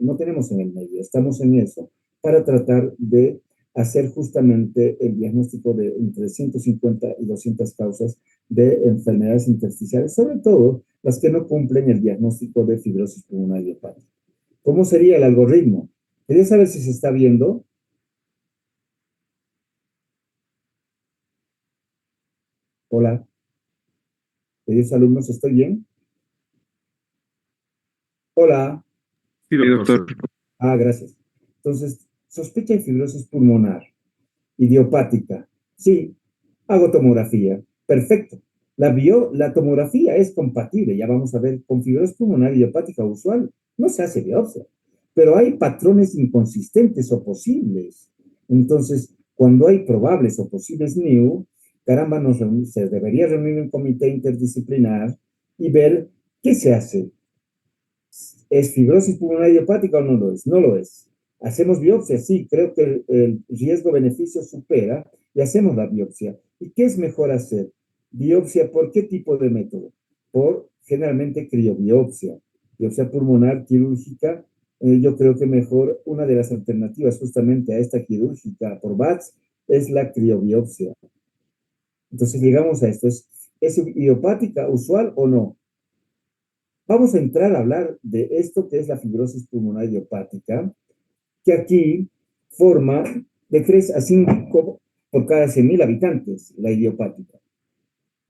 no tenemos en el medio, estamos en eso, para tratar de hacer justamente el diagnóstico de entre 150 y 200 causas de enfermedades intersticiales, sobre todo las que no cumplen el diagnóstico de fibrosis pulmonar idiopática. ¿Cómo sería el algoritmo? Quería saber si se está viendo. Hola, queridos alumnos, ¿estoy bien? Hola. Sí, doctor. Ah, gracias. Entonces, sospecha de fibrosis pulmonar, idiopática. Sí, hago tomografía. Perfecto. La tomografía es compatible, ya vamos a ver, con fibrosis pulmonar idiopática usual. No se hace biopsia, pero hay patrones inconsistentes o posibles. Entonces, cuando hay probables o posibles NIU, caramba, se debería reunir un comité interdisciplinar y ver qué se hace. ¿Es fibrosis pulmonar idiopática o no lo es? No lo es. ¿Hacemos biopsia? Sí, creo que el riesgo-beneficio supera y hacemos la biopsia. ¿Y qué es mejor hacer? ¿Biopsia por qué tipo de método? Por generalmente criobiopsia. Biopsia pulmonar quirúrgica, yo creo que mejor una de las alternativas justamente a esta quirúrgica por BATS es la criobiopsia. Entonces llegamos a esto. ¿Es idiopática usual o no? Vamos a entrar a hablar de esto que es la fibrosis pulmonar idiopática, que aquí forma de 3 a 5 por cada 100.000 habitantes, la idiopática.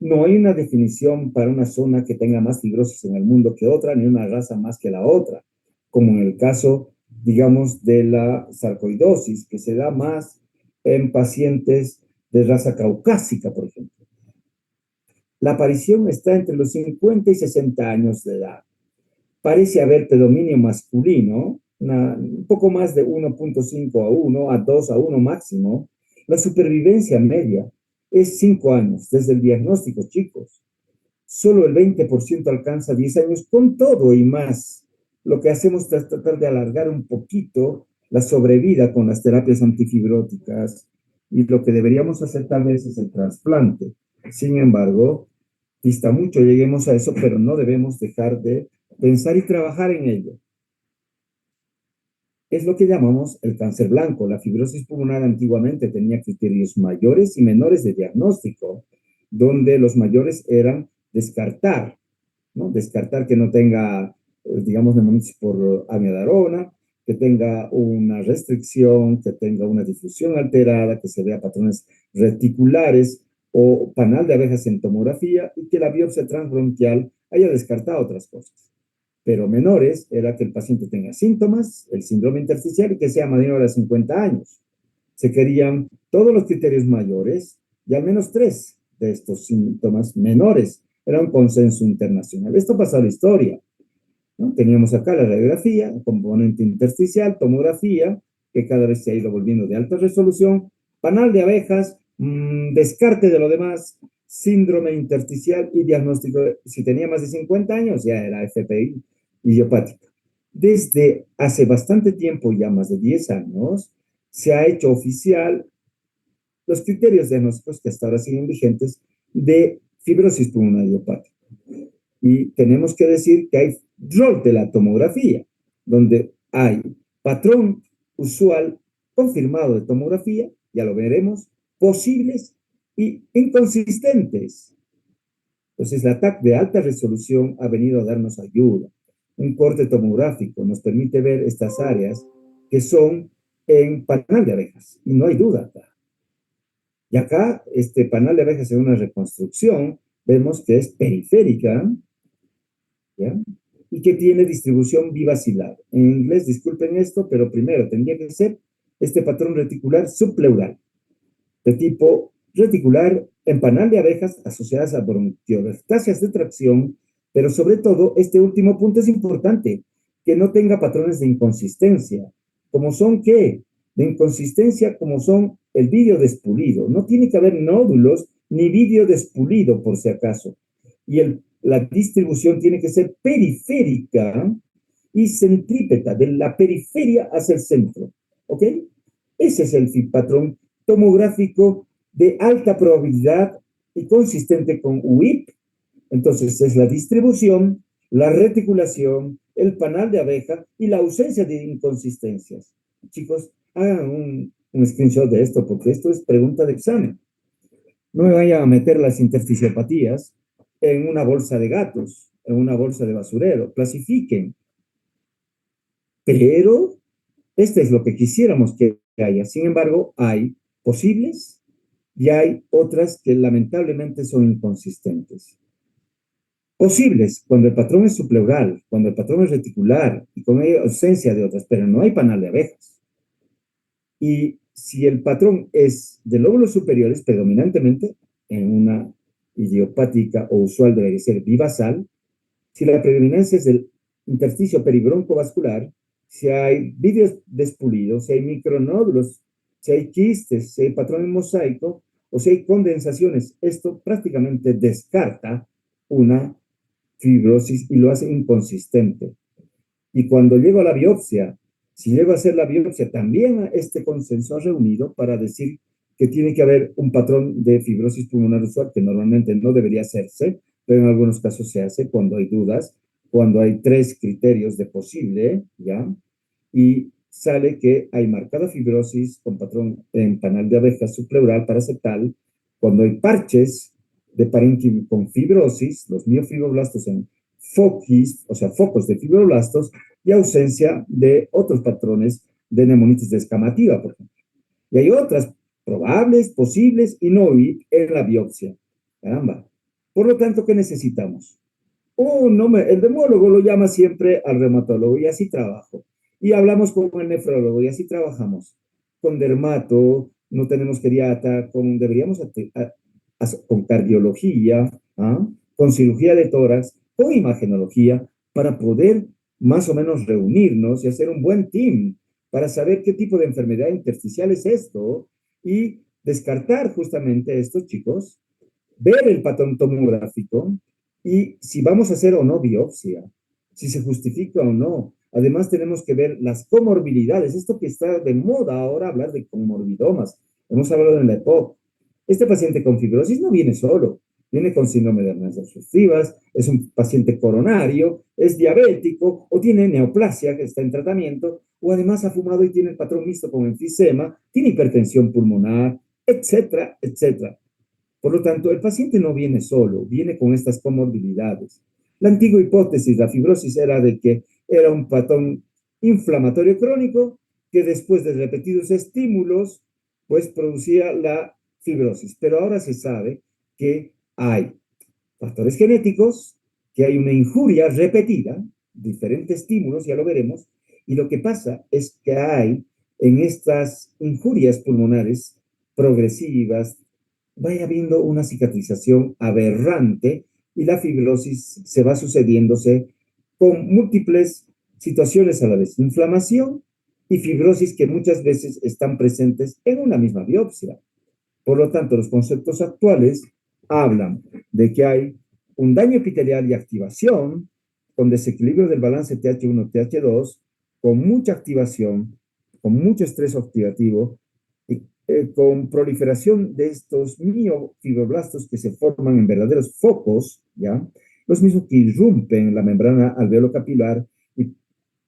No hay una definición para una zona que tenga más fibrosis en el mundo que otra, ni una raza más que la otra, como en el caso, digamos, de la sarcoidosis, que se da más en pacientes de raza caucásica, por ejemplo. La aparición está entre los 50 y 60 años de edad. Parece haber predominio masculino, un poco más de 1.5 a 1, a 2 a 1 máximo. La supervivencia media es 5 años desde el diagnóstico, chicos. Solo el 20% alcanza 10 años con todo y más. Lo que hacemos es tratar de alargar un poquito la sobrevida con las terapias antifibróticas y lo que deberíamos hacer tal vez es el trasplante. Sin embargo, dista mucho, lleguemos a eso, pero no debemos dejar de pensar y trabajar en ello. Es lo que llamamos el cáncer blanco. La fibrosis pulmonar antiguamente tenía criterios mayores y menores de diagnóstico, donde los mayores eran descartar, ¿no? Descartar que no tenga, digamos, neumonitis por amiodarona, que tenga una restricción, que tenga una difusión alterada, que se vea patrones reticulares o panal de abejas en tomografía y que la biopsia transbronquial haya descartado otras cosas. Pero menores era que el paciente tenga síntomas, el síndrome intersticial y que sea mayor a 50 años. Se querían todos los criterios mayores y al menos 3 de estos síntomas menores. Era un consenso internacional. Esto pasó a la historia, ¿no? Teníamos acá la radiografía, componente intersticial, tomografía, que cada vez se ha ido volviendo de alta resolución, panal de abejas, descarte de lo demás, síndrome intersticial y diagnóstico. Si tenía más de 50 años, ya era FPI idiopática. Desde hace bastante tiempo, ya más de 10 años, se ha hecho oficial los criterios diagnósticos que hasta ahora siguen vigentes de fibrosis pulmonar idiopática. Y tenemos que decir que hay rol de la tomografía, donde hay patrón usual confirmado de tomografía, ya lo veremos, posibles y inconsistentes. Entonces, la TAC de alta resolución ha venido a darnos ayuda. Un corte tomográfico nos permite ver estas áreas que son en panal de abejas, y no hay duda acá. Y acá, este panal de abejas en una reconstrucción, vemos que es periférica, ¿ya? Y que tiene distribución bivacilar. En inglés, disculpen esto, pero primero tendría que ser este patrón reticular subpleural, de tipo reticular en panal de abejas asociadas a bronquiolestasias de tracción, pero sobre todo, este último punto es importante, que no tenga patrones de inconsistencia, como son, ¿qué? De inconsistencia como son el vídeo despulido. No tiene que haber nódulos ni vídeo despulido, por si acaso. Y la distribución tiene que ser periférica y centrípeta, de la periferia hacia el centro. ¿Ok? Ese es el patrón tomográfico de alta probabilidad y consistente con UIP. Entonces, es la distribución, la reticulación, el panal de abeja y la ausencia de inconsistencias. Chicos, hagan un screenshot de esto, porque esto es pregunta de examen. No me vayan a meter las intersticiopatías en una bolsa de gatos, en una bolsa de basurero. Clasifiquen. Pero este es lo que quisiéramos que haya. Sin embargo, hay posibles y hay otras que lamentablemente son inconsistentes. Posibles, cuando el patrón es subpleural, cuando el patrón es reticular y con ausencia de otras, pero no hay panal de abejas. Y si el patrón es de lóbulos superiores, predominantemente en una idiopática o usual debe ser bivasal, si la predominancia es del intersticio peribroncovascular, si hay vídeos despulidos, si hay micronódulos, si hay quistes, si hay patrón en mosaico o si hay condensaciones, esto prácticamente descarta una fibrosis y lo hace inconsistente. Y cuando llego a la biopsia, si llego a hacer la biopsia, también este consenso ha reunido para decir que tiene que haber un patrón de fibrosis pulmonar usual, que normalmente no debería hacerse, pero en algunos casos se hace cuando hay dudas, cuando hay 3 criterios de posible, ¿ya? Y sale que hay marcada fibrosis con patrón en panal de abejas subpleural paracetal, cuando hay parches de parénquima con fibrosis, los miofibroblastos en foquis, o sea, focos de fibroblastos, y ausencia de otros patrones de neumonitis descamativa, por ejemplo. Y hay otras probables, posibles y no en la biopsia. Caramba, Por lo tanto, ¿qué necesitamos? El neumólogo lo llama siempre al reumatólogo y así trabajo. Y hablamos con el nefrólogo y así trabajamos. Con dermato, no tenemos geriatra, deberíamos con cardiología, ¿ah? Con cirugía de tórax, con imagenología, para poder más o menos reunirnos y hacer un buen team para saber qué tipo de enfermedad intersticial es esto y descartar justamente estos chicos, ver el patrón tomográfico y si vamos a hacer o no biopsia, si se justifica o no. Además, tenemos que ver las comorbilidades, esto que está de moda ahora hablar de comorbidomas. Hemos hablado en la EPOC. Este paciente con fibrosis no viene solo, viene con síndrome de hernias obstructivas, es un paciente coronario, es diabético o tiene neoplasia que está en tratamiento, o además ha fumado y tiene el patrón mixto con enfisema, tiene hipertensión pulmonar, etcétera, etcétera. Por lo tanto, el paciente no viene solo, viene con estas comorbilidades. La antigua hipótesis, la fibrosis, era de que era un patrón inflamatorio crónico que después de repetidos estímulos, pues producía la fibrosis. Pero ahora se sabe que hay factores genéticos, que hay una injuria repetida, diferentes estímulos, ya lo veremos, y lo que pasa es que hay en estas injurias pulmonares progresivas, vaya habiendo una cicatrización aberrante y la fibrosis se va sucediéndose con múltiples situaciones a la vez, inflamación y fibrosis que muchas veces están presentes en una misma biopsia. Por lo tanto, los conceptos actuales hablan de que hay un daño epitelial y activación con desequilibrio del balance TH1-TH2, con mucha activación, con mucho estrés oxidativo, y, con proliferación de estos miofibroblastos que se forman en verdaderos focos, ¿ya? Los mismos que irrumpen la membrana alveolo capilar y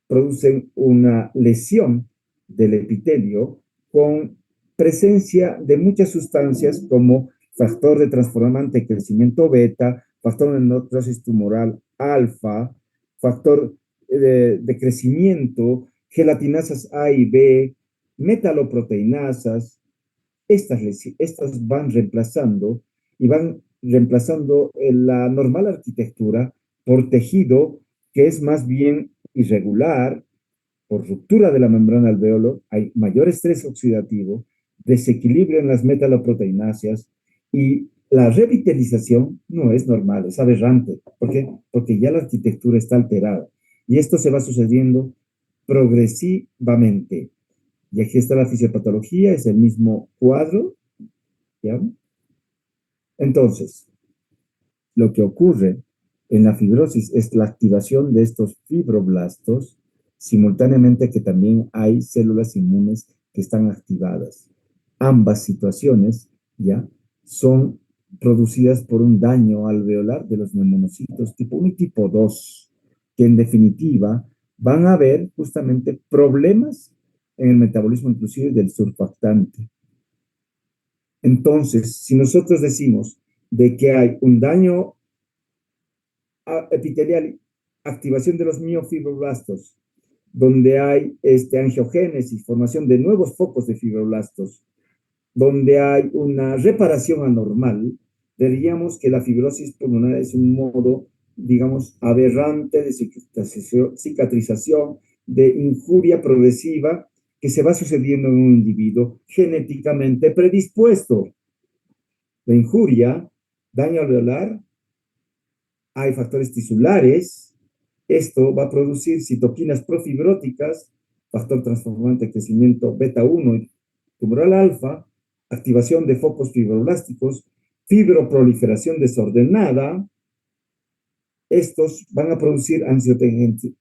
producen una lesión del epitelio con presencia de muchas sustancias como factor de transformante de crecimiento beta, factor de necrosis tumoral alfa, factor de crecimiento, gelatinasas A y B, metaloproteinasas. Estas van reemplazando y van reemplazando la normal arquitectura por tejido que es más bien irregular, por ruptura de la membrana alveolo, hay mayor estrés oxidativo, desequilibrio en las metaloproteináceas y la revitalización no es normal, es aberrante. ¿Por qué? Porque ya la arquitectura está alterada. Y esto se va sucediendo progresivamente. Y aquí está la fisiopatología, es el mismo cuadro, ¿ya? Entonces, lo que ocurre en la fibrosis es la activación de estos fibroblastos, simultáneamente que también hay células inmunes que están activadas. Ambas situaciones ya son producidas por un daño alveolar de los neumonocitos tipo 1 y tipo 2, que en definitiva van a haber justamente problemas en el metabolismo inclusive del surfactante. Entonces, si nosotros decimos de que hay un daño epitelial, activación de los miofibroblastos, donde hay angiogénesis, formación de nuevos focos de fibroblastos, donde hay una reparación anormal, diríamos que la fibrosis pulmonar es un modo, digamos, aberrante de cicatrización, de injuria progresiva que se va sucediendo en un individuo genéticamente predispuesto. La injuria, daño alveolar, hay factores tisulares, esto va a producir citoquinas profibróticas, factor transformante de crecimiento beta 1 y tumoral alfa, activación de focos fibroblásticos, fibroproliferación desordenada. Estos van a producir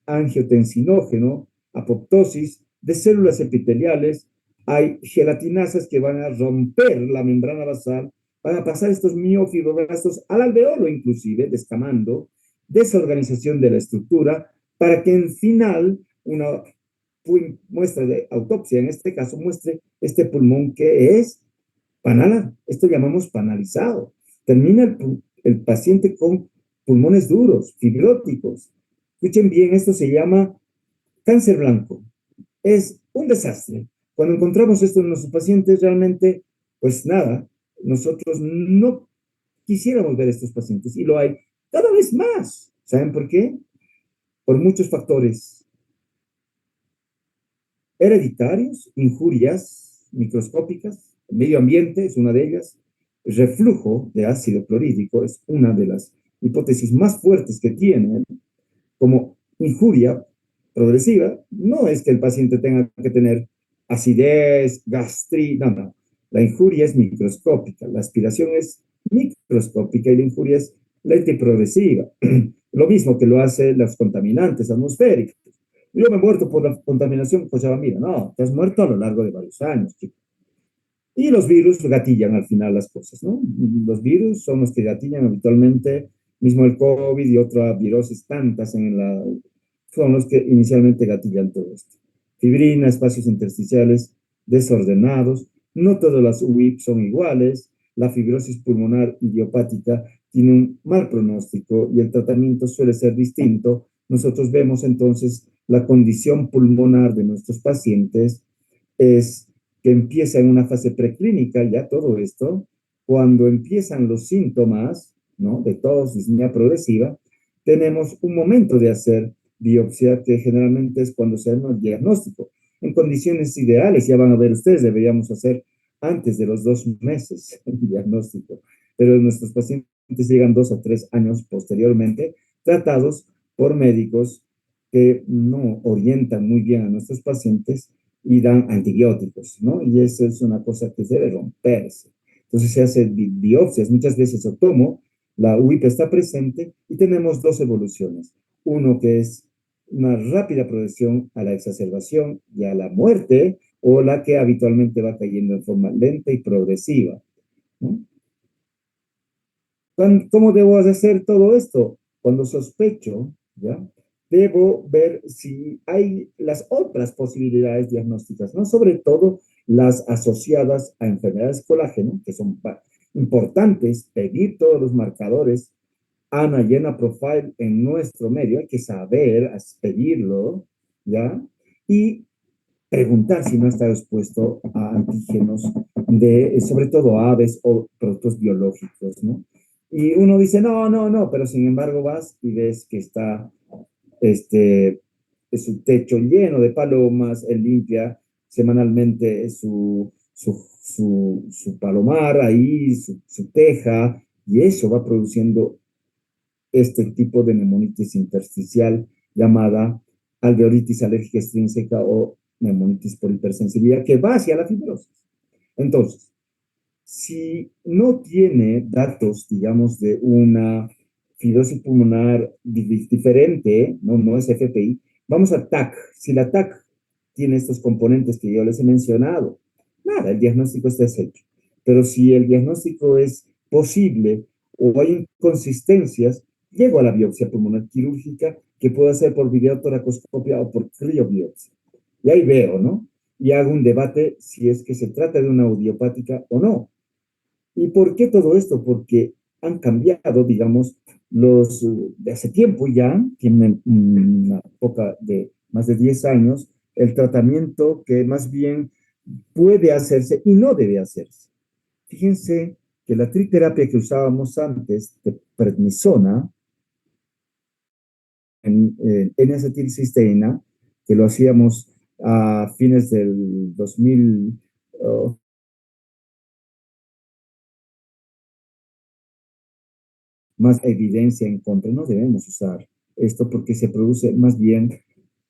angiotensinógeno, apoptosis de células epiteliales. Hay gelatinasas que van a romper la membrana basal, van a pasar estos miofibroblastos al alveolo inclusive, descamando, desorganización de la estructura, para que en final una muestra de autopsia, en este caso, muestre este pulmón que es panala. Esto llamamos panalizado. Termina el paciente con pulmones duros, fibróticos. Escuchen bien, esto se llama cáncer blanco. Es un desastre. Cuando encontramos esto en nuestros pacientes, realmente, pues nada, nosotros no Quisiéramos ver a estos pacientes y lo hay cada vez más. ¿Saben por qué? Por muchos factores hereditarios, injurias microscópicas, el medio ambiente es una de ellas, el reflujo de ácido clorhídrico es una de las hipótesis más fuertes que tienen como injuria progresiva. No es que el paciente tenga que tener acidez, gastritis, no, no. La injuria es microscópica, la aspiración es microscópica y la injuria es lenta y progresiva. Lo mismo que lo hacen los contaminantes atmosféricos. Yo me he muerto por la contaminación Cochabamba. No, te has muerto a lo largo de varios años, chico. Y los virus gatillan al final las cosas, ¿no? Los virus son los que gatillan habitualmente, mismo el COVID y otras virosis tantas son los que inicialmente gatillan todo esto. Fibrina, espacios intersticiales desordenados, no todas las UIP son iguales, la fibrosis pulmonar idiopática tiene un mal pronóstico y el tratamiento suele ser distinto. Nosotros vemos entonces la condición pulmonar de nuestros pacientes es que empieza en una fase preclínica, ya todo esto, cuando empiezan los síntomas, ¿no? De tos, disnea progresiva, tenemos un momento de hacer biopsia que generalmente es cuando se hace el diagnóstico. En condiciones ideales, ya van a ver ustedes, deberíamos hacer antes de los 2 meses el diagnóstico, pero nuestros pacientes llegan 2 a 3 años posteriormente, tratados por médicos que no orientan muy bien a nuestros pacientes y dan antibióticos, ¿no? Y eso es una cosa que debe romperse. Entonces se hace biopsias, muchas veces o tomo, la UIP está presente y tenemos dos evoluciones. Uno que es una rápida progresión a la exacerbación y a la muerte, o la que habitualmente va cayendo en forma lenta y progresiva, ¿no? ¿Cómo debo hacer todo esto? Cuando sospecho, ¿ya? Debo ver si hay las otras posibilidades diagnósticas, ¿no? Sobre todo las asociadas a enfermedades colágeno, que son importantes, pedir todos los marcadores, ANA y ENA Profile en nuestro medio, hay que saber pedirlo, ¿ya? Y preguntar si no está expuesto a antígenos de, sobre todo aves o productos biológicos, ¿no? Y uno dice, no, no, no, pero sin embargo vas y ves que está este, su techo lleno de palomas, él limpia semanalmente su palomar ahí, su teja, y eso va produciendo este tipo de neumonitis intersticial llamada alveolitis alérgica extrínseca o neumonitis por hipersensibilidad que va hacia la fibrosis. Entonces, si no tiene datos, digamos, de una fibrosis pulmonar diferente, no es FPI, vamos a TAC. Si la TAC tiene estos componentes que yo les he mencionado, nada, el diagnóstico está hecho. Pero si el diagnóstico es posible o hay inconsistencias, llego a la biopsia pulmonar quirúrgica que puedo hacer por videotoracoscopia o por criobiopsia. Y ahí veo, ¿no? Y hago un debate si es que se trata de una idiopática o no. ¿Y por qué todo esto? Porque han cambiado, digamos, de hace tiempo ya, tienen una poca de más de 10 años, el tratamiento que más bien puede hacerse y no debe hacerse. Fíjense que la triterapia que usábamos antes de prednisona, en N-acetilcisteína, que lo hacíamos a fines del 2000, oh, más evidencia en contra. No debemos usar esto porque se produce más bien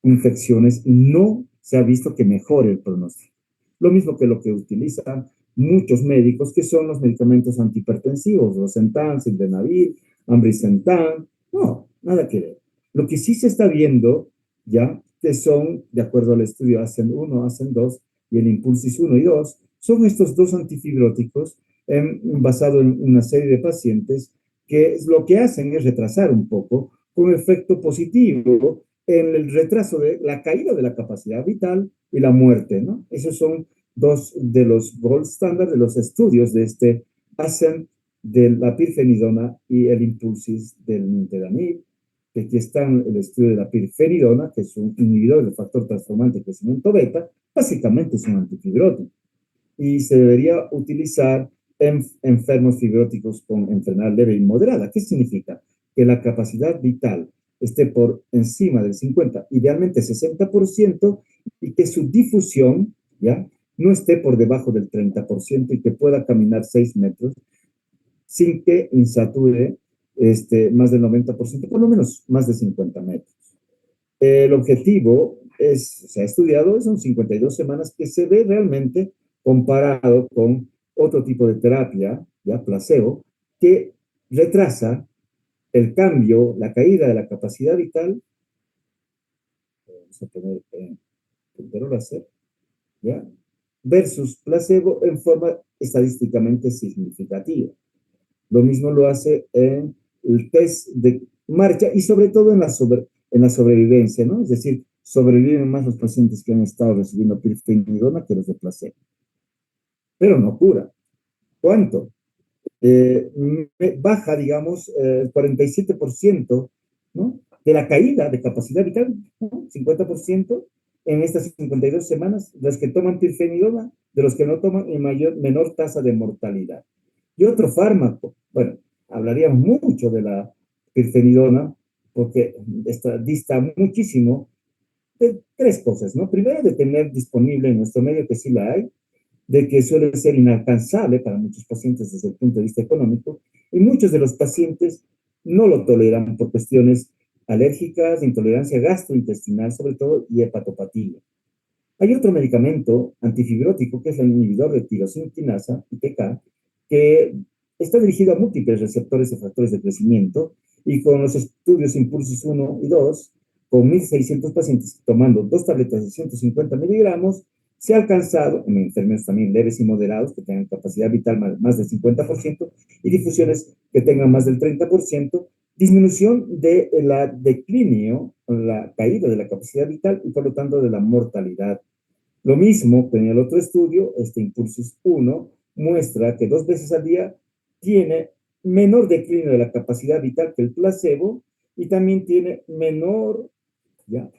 infecciones y no se ha visto que mejore el pronóstico. Lo mismo que lo que utilizan muchos médicos, que son los medicamentos antihipertensivos, Rosentan, Sildenafil, Ambrisentan. No, nada que ver. Lo que sí se está viendo, ya, que son, de acuerdo al estudio ASCEN-1, ASCEN-2 y el Impulsis 1 y 2, son estos dos antifibróticos basado en una serie de pacientes que lo que hacen es retrasar un poco, con efecto positivo en el retraso de la caída de la capacidad vital y la muerte, ¿no? Esos son dos de los gold standard de los estudios de este ASCENT de la pirfenidona y el impulsis del nintedanib, que aquí está el estudio de la pirfenidona, que es un inhibidor del factor transformante de crecimiento beta, básicamente es un antifibrótico y se debería utilizar enfermos fibróticos con enfermedad leve y moderada. ¿Qué significa? Que la capacidad vital esté por encima del 50, idealmente 60%, y que su difusión, ¿ya?, no esté por debajo del 30% y que pueda caminar 6 metros sin que insature más del 90%, por lo menos más de 50 metros. El objetivo se ha estudiado, son 52 semanas que se ve realmente comparado con otro tipo de terapia, ya placebo, que retrasa el cambio, la caída de la capacidad vital. Vamos a poner puntero láser, ¿ya?, versus placebo en forma estadísticamente significativa. Lo mismo lo hace en el test de marcha y sobre todo en la sobrevivencia, ¿no? Es decir, sobreviven más los pacientes que han estado recibiendo pirfenidona que los de placebo. Pero no cura. ¿Cuánto? Baja, digamos, el 47%, ¿no?, de la caída de capacidad vital, ¿no? 50% en estas 52 semanas, los que toman pirfenidona, de los que no toman, en menor tasa de mortalidad. Y otro fármaco, bueno, hablaríamos mucho de la pirfenidona, porque dista muchísimo de tres cosas, ¿no? Primero, de tener disponible en nuestro medio, que sí la hay, de que suele ser inalcanzable para muchos pacientes desde el punto de vista económico, y muchos de los pacientes no lo toleran por cuestiones alérgicas, de intolerancia gastrointestinal, sobre todo, y hepatopatía. Hay otro medicamento antifibrótico, que es el inhibidor de tirosina ITK, que está dirigido a múltiples receptores de factores de crecimiento, y con los estudios Impulsus 1 y 2, con 1.600 pacientes tomando 2 tabletas de 150 miligramos, se ha alcanzado, en enfermos también leves y moderados, que tengan capacidad vital más del 50%, y difusiones que tengan más del 30%, disminución de la declinio, la caída de la capacidad vital y por lo tanto de la mortalidad. Lo mismo que en el otro estudio, este Impulsus 1, muestra que 2 veces al día tiene menor declinio de la capacidad vital que el placebo, y también tiene menor, ¿ya?,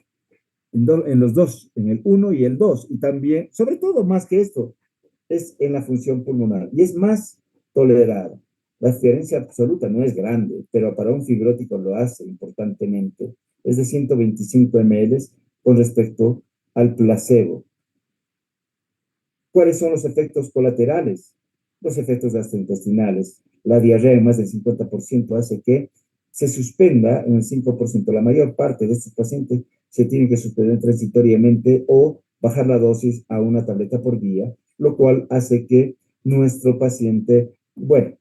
en los dos, en el 1 y el 2, y también, sobre todo más que esto, es en la función pulmonar, y es más tolerado. La diferencia absoluta no es grande, pero para un fibrótico lo hace importantemente. Es de 125 ml con respecto al placebo. ¿Cuáles son los efectos colaterales? Los efectos gastrointestinales. La diarrea en más del 50% hace que se suspenda en el 5%. La mayor parte de estos pacientes se tienen que suspender transitoriamente o bajar la dosis a 1 tableta por día, lo cual hace que nuestro paciente, bueno,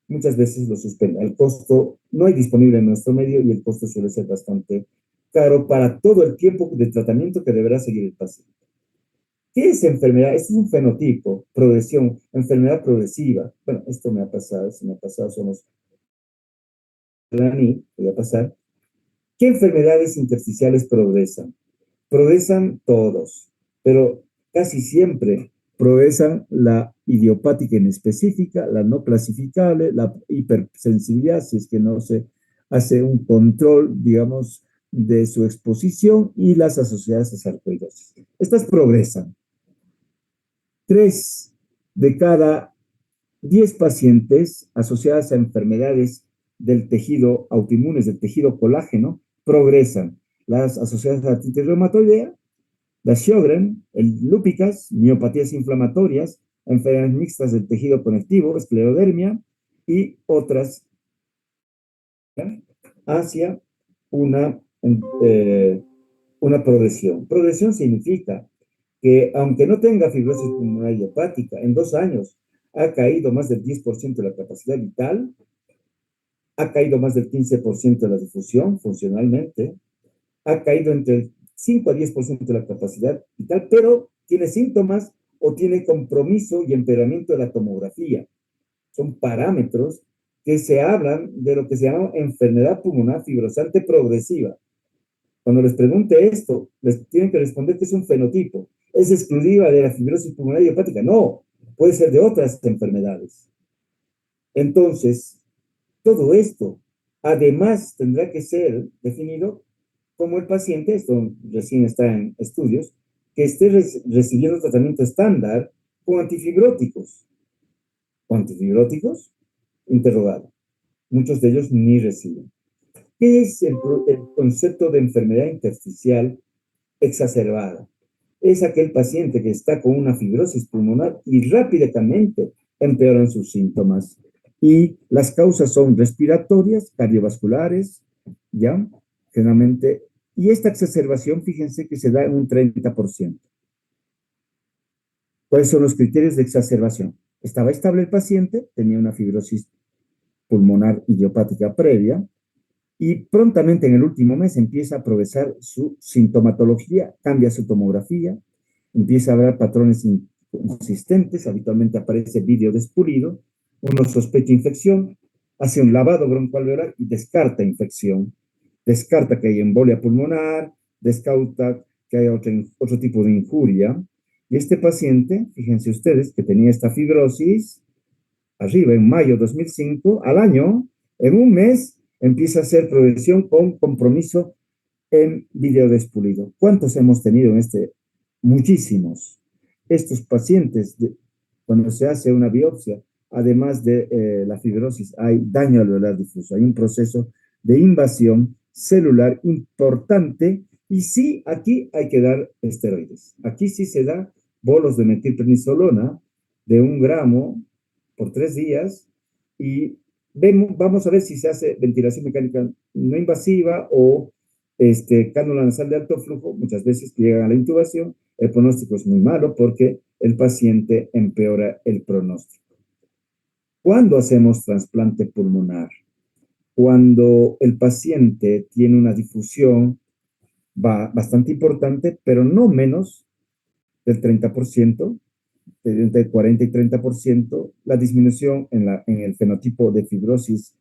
muchas veces lo suspenda. El costo no hay disponible en nuestro medio y el costo suele ser bastante caro para todo el tiempo de tratamiento que deberá seguir el paciente. ¿Qué es enfermedad? Esto es un fenotipo, progresión, enfermedad progresiva. Bueno, esto me ha pasado, son los voy a pasar. ¿Qué enfermedades intersticiales progresan? Progresan todos, pero casi siempre progresan la idiopática inespecífica, la no clasificable, la hipersensibilidad, si es que no se hace un control, digamos, de su exposición, y las asociadas a sarcoidosis. Estas progresan. 3 de cada 10 pacientes asociadas a enfermedades del tejido autoinmunes, del tejido colágeno, progresan. Las asociadas a artritis reumatoidea, la Sjögren, el lúpicas, miopatías inflamatorias, enfermedades mixtas del tejido conectivo, esclerodermia y otras, ¿ya?, hacia una, una progresión. Progresión significa que aunque no tenga fibrosis pulmonar y hepática, en 2 años ha caído más del 10% de la capacidad vital, ha caído más del 15% de la difusión funcionalmente, ha caído entre el 5 a 10% de la capacidad vital, pero tiene síntomas o tiene compromiso y empeoramiento de la tomografía. Son parámetros que se hablan de lo que se llama enfermedad pulmonar fibrosante progresiva. Cuando les pregunte esto, les tienen que responder que es un fenotipo. ¿Es exclusiva de la fibrosis pulmonar idiopática? No, puede ser de otras enfermedades. Entonces, todo esto, además, tendrá que ser definido como el paciente, esto recién está en estudios, que esté recibiendo tratamiento estándar con antifibróticos. o antifibróticos? Interrogado. Muchos de ellos ni reciben. ¿Qué es el concepto de enfermedad intersticial exacerbada? Es aquel paciente que está con una fibrosis pulmonar y rápidamente empeoran sus síntomas. Y las causas son respiratorias, cardiovasculares, ¿ya? Generalmente. Y esta exacerbación, fíjense que se da en un 30%. ¿Cuáles son los criterios de exacerbación? Estaba estable el paciente, tenía una fibrosis pulmonar idiopática previa, y prontamente en el último mes empieza a progresar su sintomatología, cambia su tomografía, empieza a haber patrones inconsistentes, habitualmente aparece vídeo despulido, uno sospecha infección, hace un lavado broncoalveolar y descarta infección, descarta que hay embolia pulmonar, descarta que hay otro tipo de injuria. Y este paciente, fíjense ustedes, que tenía esta fibrosis, arriba en mayo de 2005, al año, en un mes, empieza a hacer progresión con compromiso en video despulido. ¿Cuántos hemos tenido en este? Muchísimos. Estos pacientes, cuando se hace una biopsia, además de la fibrosis, hay daño alveolar difuso, hay un proceso de invasión celular importante y sí, aquí hay que dar esteroides. Aquí sí se da bolos de metilprednisolona de 1 gramo por 3 días y vamos a ver si se hace ventilación mecánica no invasiva o cánula nasal de alto flujo. Muchas veces que llegan a la intubación, el pronóstico es muy malo porque el paciente empeora el pronóstico. ¿Cuándo hacemos trasplante pulmonar? Cuando el paciente tiene una difusión bastante importante, pero no menos del 30%, entre 40 y 30%, la disminución en el fenotipo de fibrosis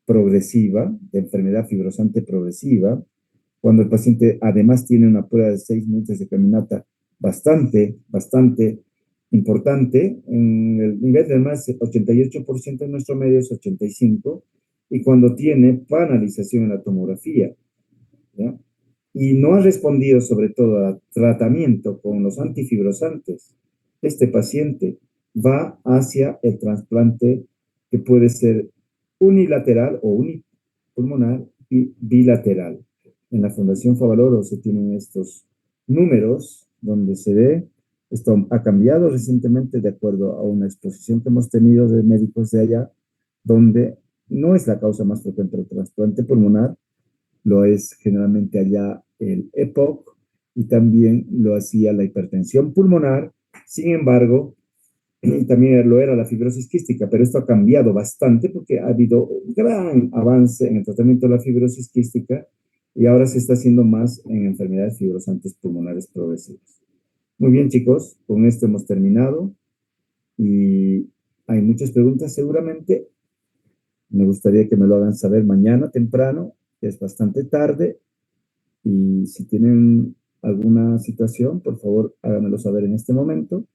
progresiva, de enfermedad fibrosante progresiva, cuando el paciente además tiene una prueba de 6 minutos de caminata bastante importante, en el nivel de más 88% en nuestro medio es 85%, y cuando tiene panalización en la tomografía, ¿ya? Y no ha respondido sobre todo a tratamiento con los antifibrosantes, este paciente va hacia el trasplante que puede ser unilateral o unipulmonar y bilateral. En la Fundación Favaloro se tienen estos números donde se ve, esto ha cambiado recientemente de acuerdo a una exposición que hemos tenido de médicos de allá, donde no es la causa más frecuente del trasplante pulmonar, lo es generalmente allá el EPOC y también lo hacía la hipertensión pulmonar. Sin embargo, y también lo era la fibrosis quística, pero esto ha cambiado bastante porque ha habido un gran avance en el tratamiento de la fibrosis quística y ahora se está haciendo más en enfermedades fibrosantes pulmonares progresivas. Muy bien, chicos, con esto hemos terminado y hay muchas preguntas seguramente. Me gustaría que me lo hagan saber mañana temprano, que es bastante tarde, y si tienen alguna situación, por favor, háganmelo saber en este momento.